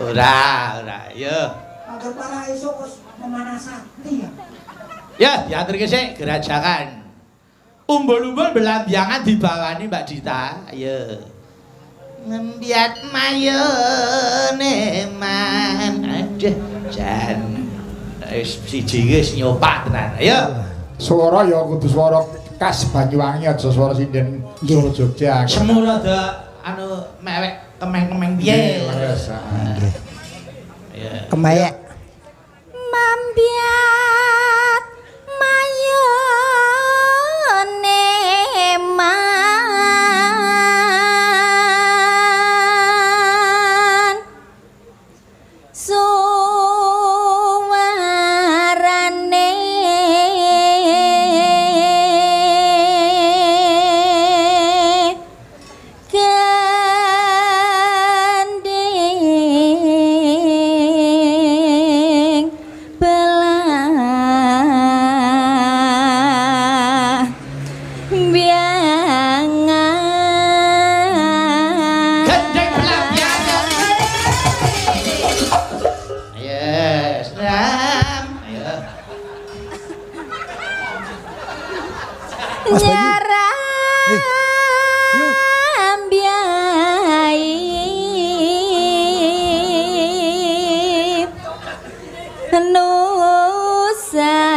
B: Ora, yo.
C: Agar para esok wis memanasati ya.
B: Ya, diaturke sik Gerajakan. Umbul-umbul belambiangan dibawani Mbak Dita. Ayo. Ngembiat mayone man. Aduh, jan. Wis siji wis nyopak tenan. Ayo.
A: Swara ya kudu swara khas Banyuwangi aja swara sinden Solo Jogja.
B: Semula rada anu mewek kemeng-kemeng piye.
C: Kembayek.
E: Mambiat mayone man suwarane gandeng belah biangan
B: Gendeng belambiangan. Yes, Ram. Ayo.
E: nyaram biai nusan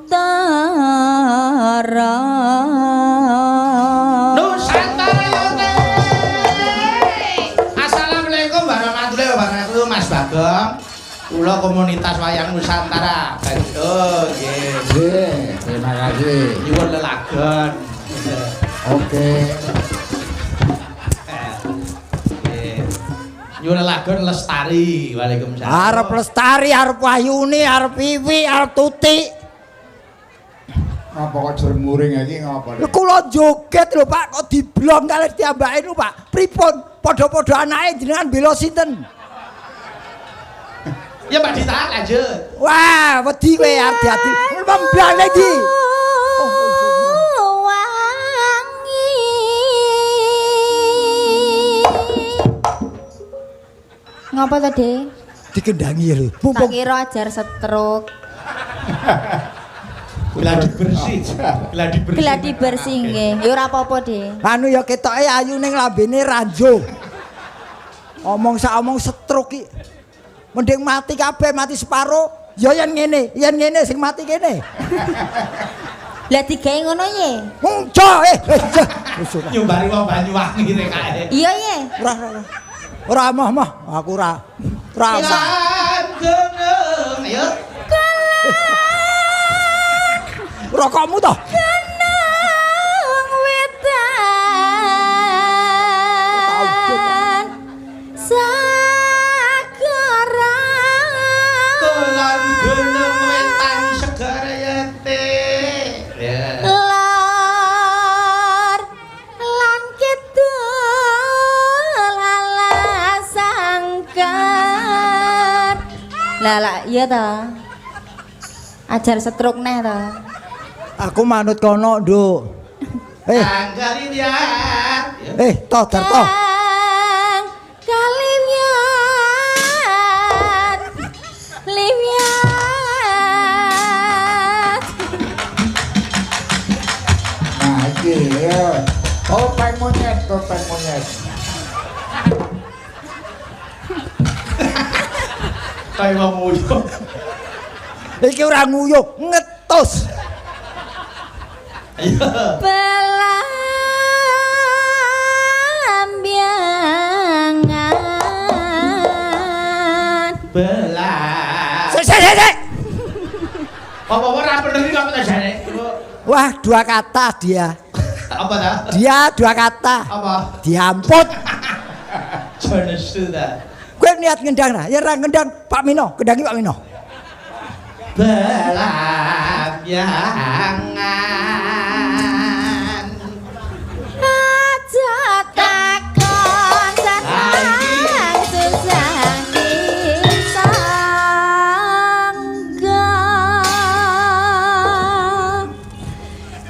E: tara
B: Nusantara. Assalamualaikum warahmatullahi wabarakatuh Mas Bagong. Kula komunitas wayang Nusantara. Oh, nggih.
A: Nggih, terima kasih.
B: Nyuwun lelagon.
A: Oke.
B: Nyuwun lelagon Lestari. Waalaikumsalam.
C: Arep Lestari, arep Wahyuni, arep Wiwi, arep Tuti.
A: Apa kok jermuring iki ngapa?
C: Lho kula joget lho Pak, kok diblong kalih diambake lho Pak. Pripun? Padha-padha anake jenengan bela sinten?
B: Ya Pak ditahan lanjut.
C: Wah, wedi kowe hati-hati. Memblane iki.
E: Wangi. Ngapa to, Dek?
C: Dikendangi lho.
E: Tak
C: Mumpung
E: kira ajar stroke.
B: Gladi bersih. Gladi bersih.
E: Gladi bersih nggih. Ya ora apa-apa, Dek.
C: anu ya ketoke ayu ning lambene ranjo. Omong sak omong stroke iki. Mending mati kabeh, mati separo. Ya yen ngene sing mati kene.
E: Lah digawe ngono ye.
C: Munco
B: Nyumbari wong Banyuwangi rek kae.
E: Iya ye.
C: Ora mah aku ora. Ora.
B: Lan gunung. Ayo.
C: Rokokmu toh?
E: Gunung wetan. Sagara.
B: Lan gunung wetan segara yete.
E: Lor lan kidul alas sangkar. Lah iya ta. Ajar stroke neh ta.
C: Aku manut kono, Nduk.
B: Anggarin ya.
C: Toh Darto.
E: Kaliwiat. Liwiat.
A: Nah, iki ya. Topeng monyet.
B: Kayak wong nguyuh.
C: Iki ora nguyuh, ngetus.
B: Ayo.
E: Belambiangan.
C: Sik.
B: Apa ora bener iki kok jane?
C: Wah, dua kata dia.
B: Apa ta?
C: Dia dua kata.
B: Apa?
C: Diamput.
B: Jane sudah.
C: Kowe niat ngendang ra? Ya ora ngendang Pak Mino, kendangi Pak Mino.
B: Belambiangan.
E: Aja takon senang susah disangga.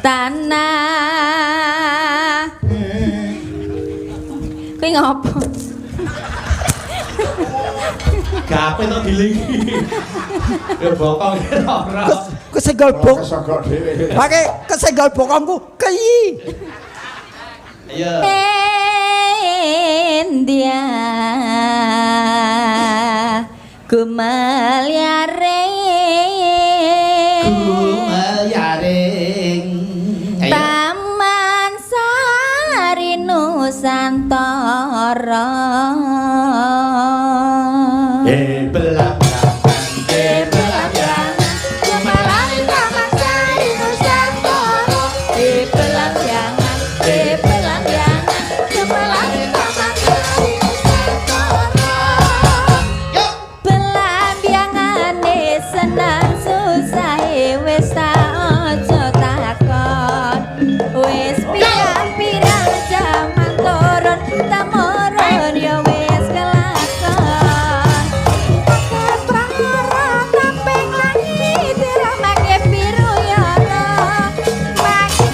E: Tanah. Kowe ngopo?
B: Gape to dilingi. Ya bokong ora.
C: Kesenggol bok.
A: Kesogok dhewe.
C: Pakai kesenggol bokongku. Kei.
B: Ayo.
E: India Gumelyaring
B: Gumelyaring. Ayo.
E: Taman Sari Nusantara.
B: Belambiangan.
E: Gumelang Taman Sari Nusantara. Belambiangan. Gumelang Taman Sari Nusantara.
B: Yuk.
E: Belambiangane senang susah wis tak aja takon. Wis pirang-pirang jaman turun temurun ya wis kelakon. Keprara tamping langit diromake biru yara. Makin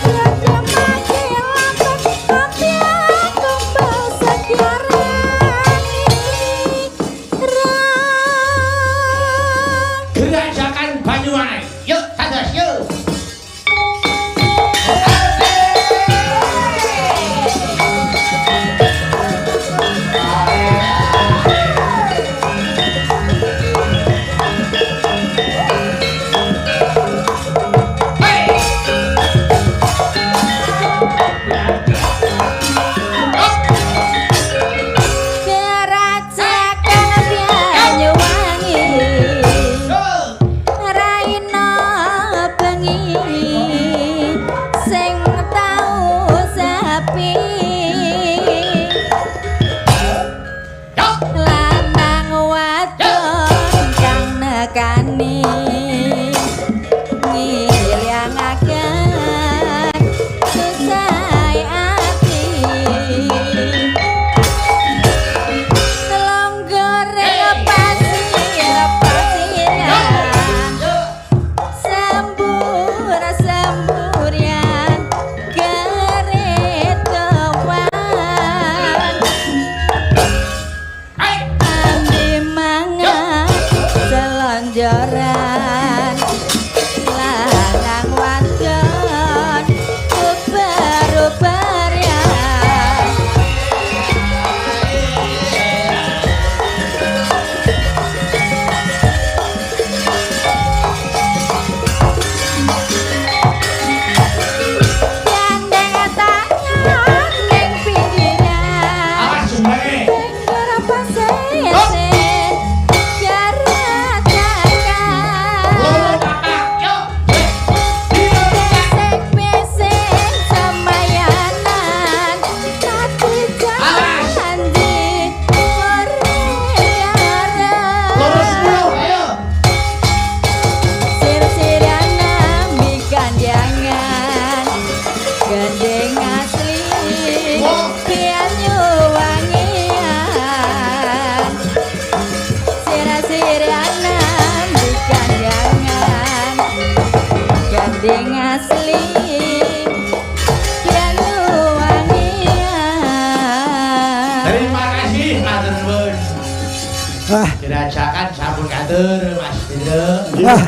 B: Dirajakan sampun katur Mas Bendro.
A: Nggih.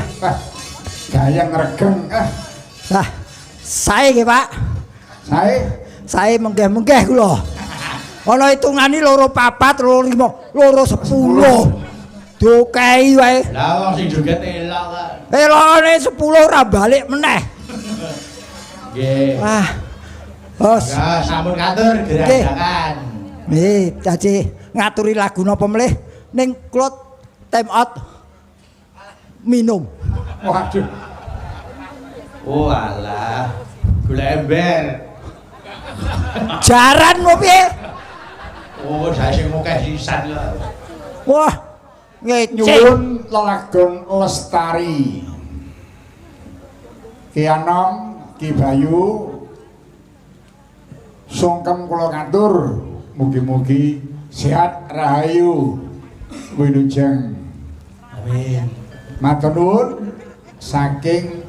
A: Gayeng regeng.
C: Nah, sae nggih, Pak.
A: Sae
C: Sae menggeh-menggeh kula. Ana hitungane 2 4 2 5 2 10. Dukei wae.
B: Lah wong sing joget elok kok.
C: Elone 10 ora balik meneh.
B: Nggih.
C: Wah. Bos.
B: Ya sampun katur dirajakan.
C: Nggih, Caci ngaturi lagu napa mlih ning kula time out minum.
A: waduh.
B: Oh alah. Gula ember.
C: Jaran mau piye?
B: Oh, saya sing akeh sisan lho.
C: Wah, ngece.
A: Nyuwun lelagon Lestari. Ki Anom, Ki Bayu sungkem kula katur mugi-mugi sehat rahayu wilujeng.
B: Amin.
A: Matur nuwun saking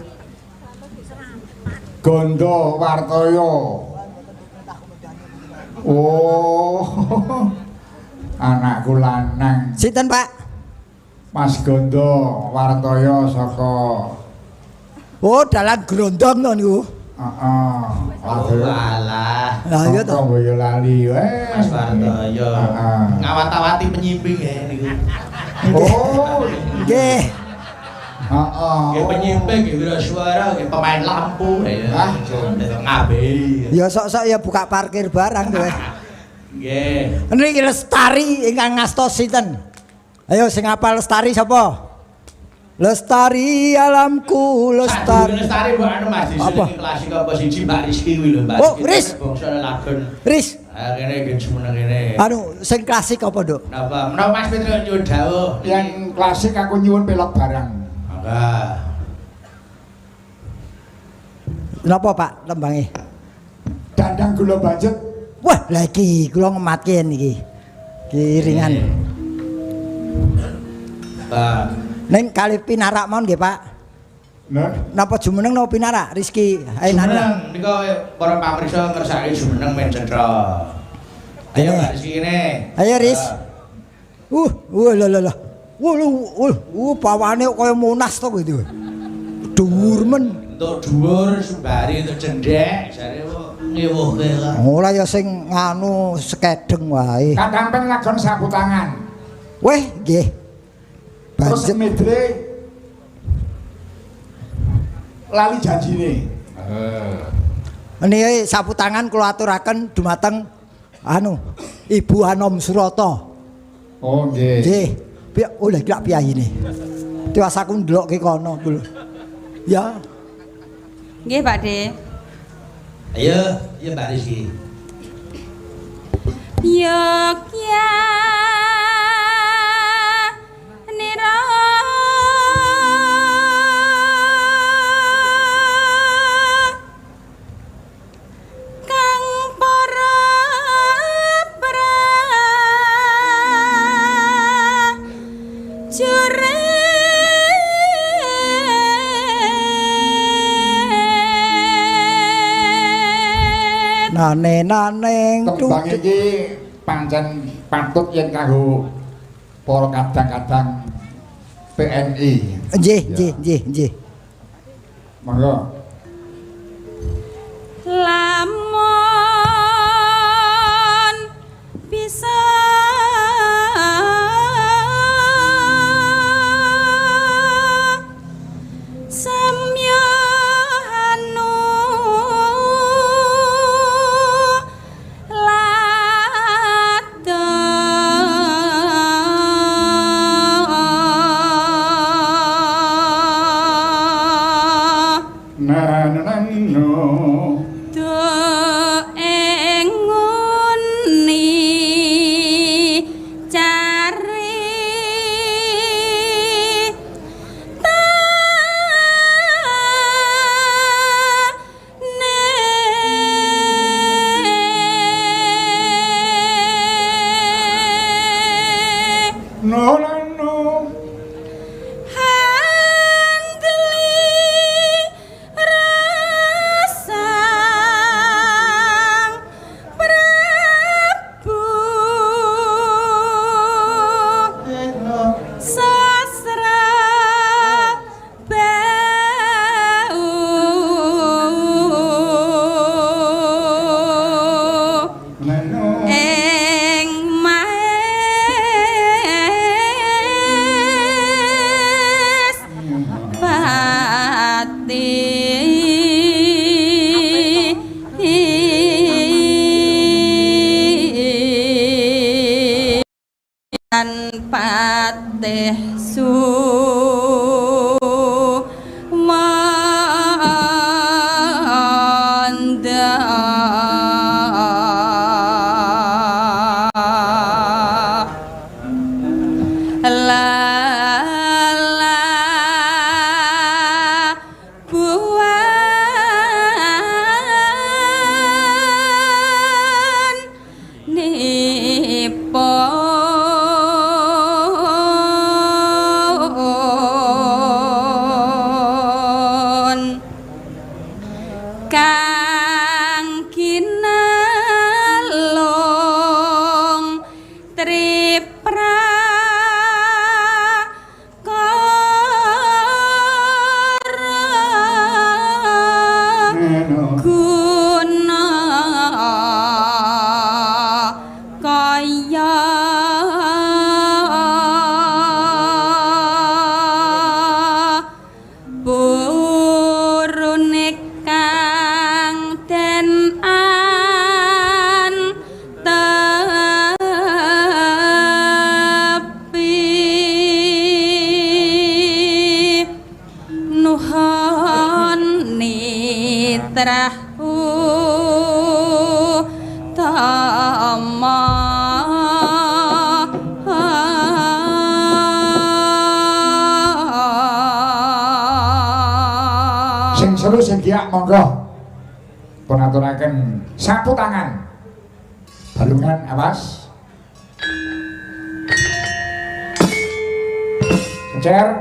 A: Gondo Wartoyo. Oh, anakku lanang
C: Sinten, Pak?
A: Mas Gondo Wartoyo saka
C: Oh, dalan grondong to niku.
A: heeh.
B: Oh alah.
C: Lah iya to.
A: Boyolali wae.
B: Mas Wartoyo.
A: Heeh.
B: Ngawat-awati penyimping ya niku.
A: Oh,
C: Nggih.
A: heeh.
B: Nggih penyimping nggih wira suara nggih pemain lampu ya.
A: Ah,
B: ngabe.
C: Ya sok-sok ya buka parkir barang to.
B: Nggih.
C: Niki Lestari ingkang ngastos sinten? Ayo sing hafal Lestari sapa? Lestari alamku,
B: Lestari.
C: lestari.
B: Lestari mbok anu Mas
C: Apa?
B: disusun klasik apa siji Mbak Rizky kuwi lho Mbak.
C: Oh,
B: Rizky
C: Riz.
B: bangsa lagon.
C: Riz,
B: Ah kene nggih semeneng kene.
C: anu sing klasik apa, Duk?
B: Napa? Menawa Mas Petro nyuwun dawuh.
A: yang klasik aku nyuwun pelok barang.
B: Mangga.
C: Napa, Pak, tembange?
A: Dandang gula banjet.
C: Wah, lagi kula ngematke niki. Kiringan.
B: Pak.
C: Ning kali pinarak mawon nggih, Pak.
A: Nun.
C: Napa jumeneng napa pinarak? Rizky Ainanda.
B: Jumeneng nika para pamirsa ngersaki jumeneng men cendra. Ayo
C: Kene.
B: Mbak Rizky kene.
C: Ayo, Riz. Lho. Pawane kaya Monas to gitu. Dhuwur men.
B: Untuk dhuwur sembari untuk cendhek jare kok ngewuhke lah.
C: Ora ya sing nganu sekedeng wae.
A: Kadang lagon sapu tangan.
C: Weh, nggih.
A: Terus
C: Budget
A: medre lali janjine.
C: niki sapu tangan kula aturaken dumateng anu Ibu Anom Surata.
A: Oh, nggih.
C: Nggih. Oleh gak piyayine. Tiwas aku ndelokke kono lho. Ya,
E: Nggih, Pak De.
B: Ayo, iya Mbak Rizky.
E: Yogya nira kang para prajurit
C: nane
A: Tembang iki pancen patut yen kanggo para kadang-kadang PNI.
C: Nggih.
A: Monggo.
E: lamun bisa samya anu lado San Patih
A: monggo pun aturaken sapu tangan balungan awas Cer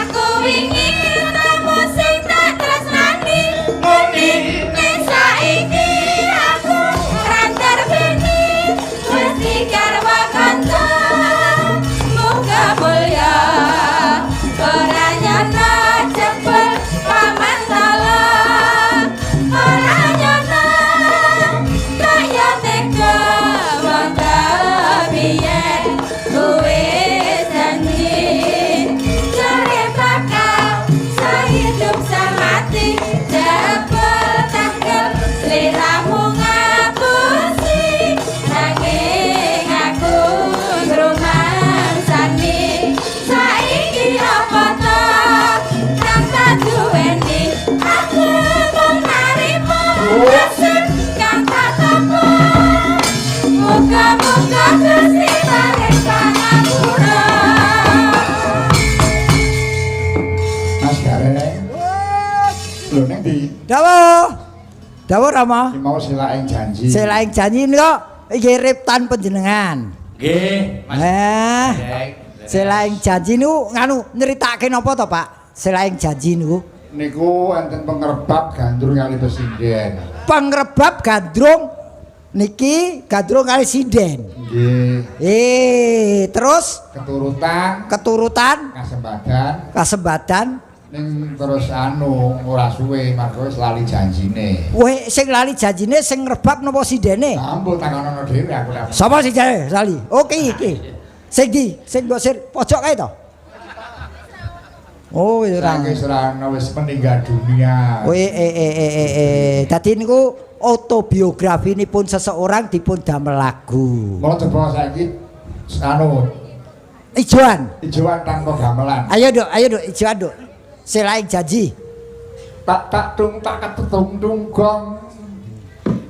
E: aku wingi ketemu sing tak
C: Dawuh Rama.
A: Iki mau selaing janji.
C: Selaing janji niku iki riptan panjenengan.
B: Nggih, Mas.
C: Selaing janji niku nganu nyeritake napa to, Pak? Selaing janji niku.
A: Niku enten pengrebab gandrung kali pesinden.
C: Pengrebab gandrung niki gandrung kali sinden.
A: Nggih.
C: Terus keturutan kasembadan
A: ning terus anu ora suwe margo wis lali janjine.
C: Weh sing lali janjine sing ngrebab napa sidene?
A: Ampun takonono dhewe aku lek.
C: Sapa sing lali? Oke iki. Sing di sing mbok pojok kae to. Oh, ora.
A: Wis meninggal dunia.
C: Dadi niku autobiografinipun seseorang dipun damel lagu.
A: Mau coba saiki anu
C: Ijoan
A: tanpa gamelan.
C: Ayo Duk, ijoan Duk. Selaing janji.
A: Tak dung tak ketung dung gong.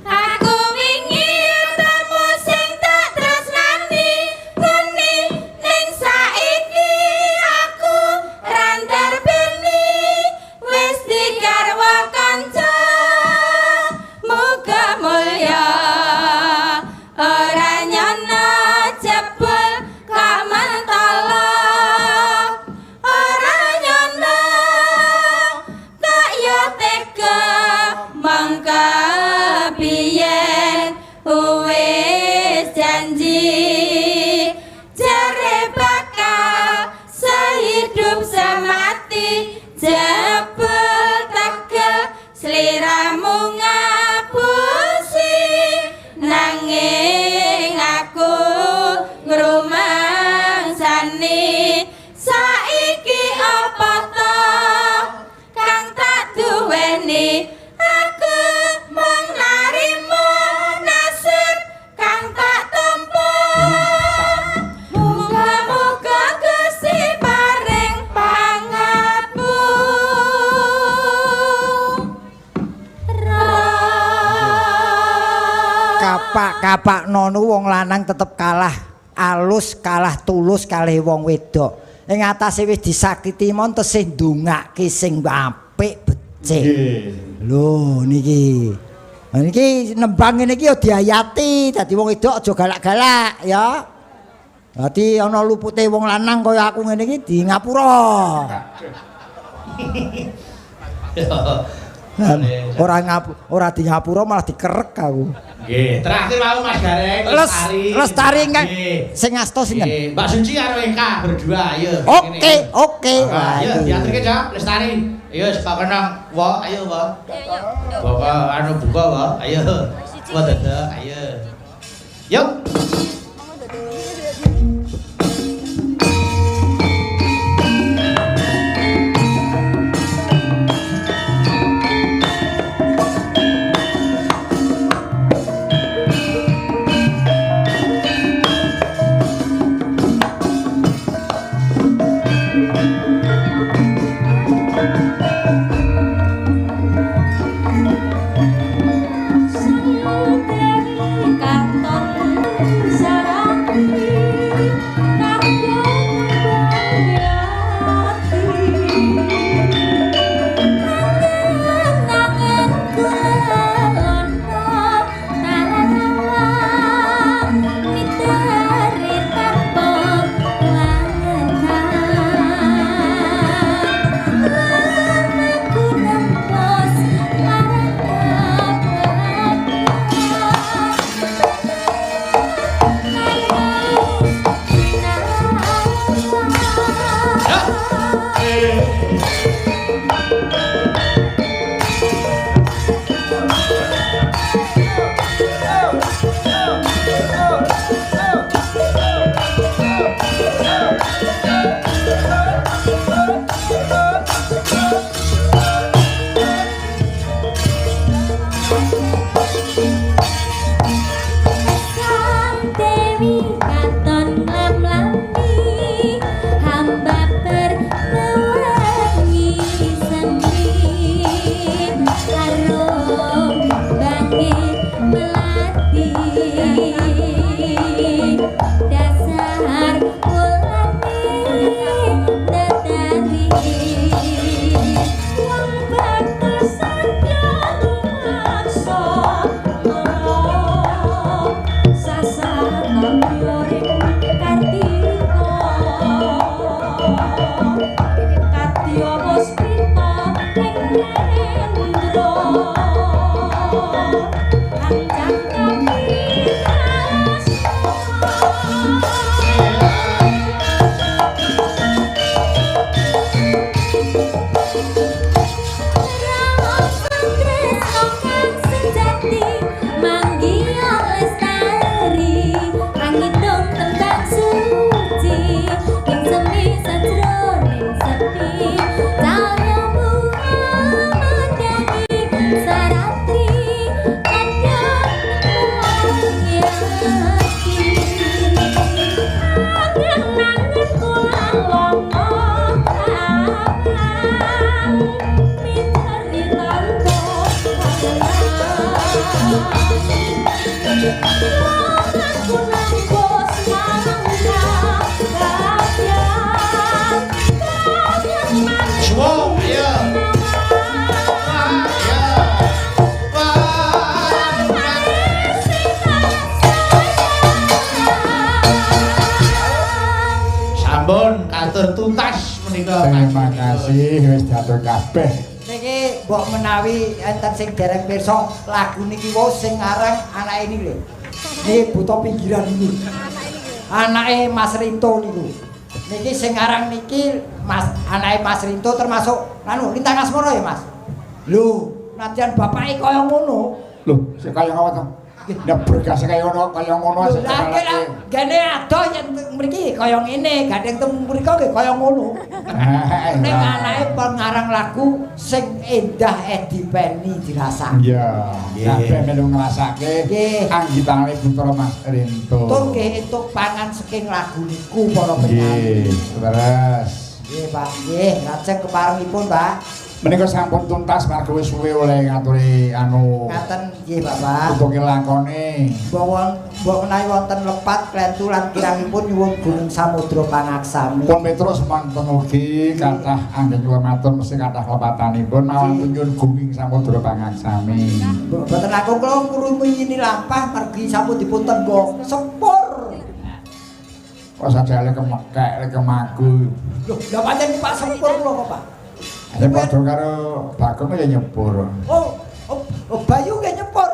E: Aku wingi ketemu sing tak tresnani, muni ning saiki aku randar beni wis digarwa kanca. Muga mulya ora nyono jebul kamantala. Ora nyono tak yo tega mangka biyen wis janji jare bakal sehidup semati jebul tegel sliramu ngapusi nanging aku ngrumangsani saiki apa to kang tak duweni aku mung narimo nasib kang tak tampa muga-muga Gusti paring
C: Kapak nono wong lanang tetep kalah alus, kalah tulus kalih wong wedok. Ing atase wis disakiti mon tesih ndongake sing apik becik. Lho niki. Niki nembang ngene iki ya diayati, dadi wong wedok aja galak-galak ya. Dadi ana lupute wong lanang kaya aku ngene iki di ngapura. Ora di ngapura malah dikerek aku.
B: Nggih, terakhir mau Mas Gareng
C: Lestari kan sing ngasto sinten?
B: Nggih, Mbak Suci karo Eka berdua ayo.
C: Oke.
B: Ayo diaturke Jam Lestari. Ayo Pak Kenang, wa ayo wa. Bapak anu buka wa, ayo. Wa dadah, ayo. Yuk.
E: Katon
B: tuntas menika.
A: Terima kasih wis diatur kabeh.
C: Niki mbok menawi enten sing dereng pirsa lagu niki wau sing aran anake ini lho. Niki buta pinggiran ini. Anake Mas Rinto niku. Niki sing aran niki Mas anake Mas Rinto termasuk anu Lintang Asmara ya Mas. Lho, nadyan bapake kaya ngono.
A: Lho, sik kaya ngono to. Nek berkas kaya ngono
C: Lho, lah gene adoh yen mriki kaya ngene, gandeng teng mriko nggih kaya ngono. Nek anake pengarang lagu sing endah Edi Penny dirasake.
A: Iya, kabeh melu ngrasake
C: Nggih.
A: anggitane Putra Mas Rinto.
C: Tur nggih entuk pangan saking lagu niku para
A: Nggih,
C: penyanyi.
A: terus
C: Nggih, Pak. Nggih, lajeng keparengipun, Pak.
A: menika sampun tuntas marga wis suwe oleh ngaturi anu
C: Ngaten nggih, Bapak.
A: untuk lakone.
C: Mbok menawi wonten lepat klentu lan kirangipun nyuwun Gunung Samudra pangaksami.
A: Pun Petrus mangken ugi kathah anggen nyuwun matur mesti kathah lepatanipun mawon nyuwun Gunung Samudra pangaksami.
C: Boten aku kula ngrumiyini lampah margi sampun dipun tenggo sepur.
A: Kok sajale kemekek kemaku.
C: Loh, lha pancen Pak sepur kula kok, Pak.
A: Ya padha karo Bagong ya nyepur.
C: Oh, Bayu nggih nyepur.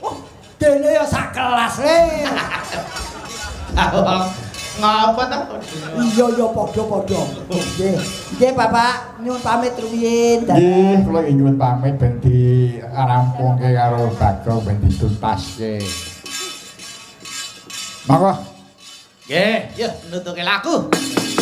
C: Oh, dene ya sak kelas le.
B: Ngapa ta?
C: Iya padha-padha. Nggih. Nggih Bapak, nyuwun pamit rumiyin.
A: Nggih, kula nyuwun pamit ben dirampungke karo Bagong ben dituntaske. Monggo.
B: Nggih, yuk nutuke laku.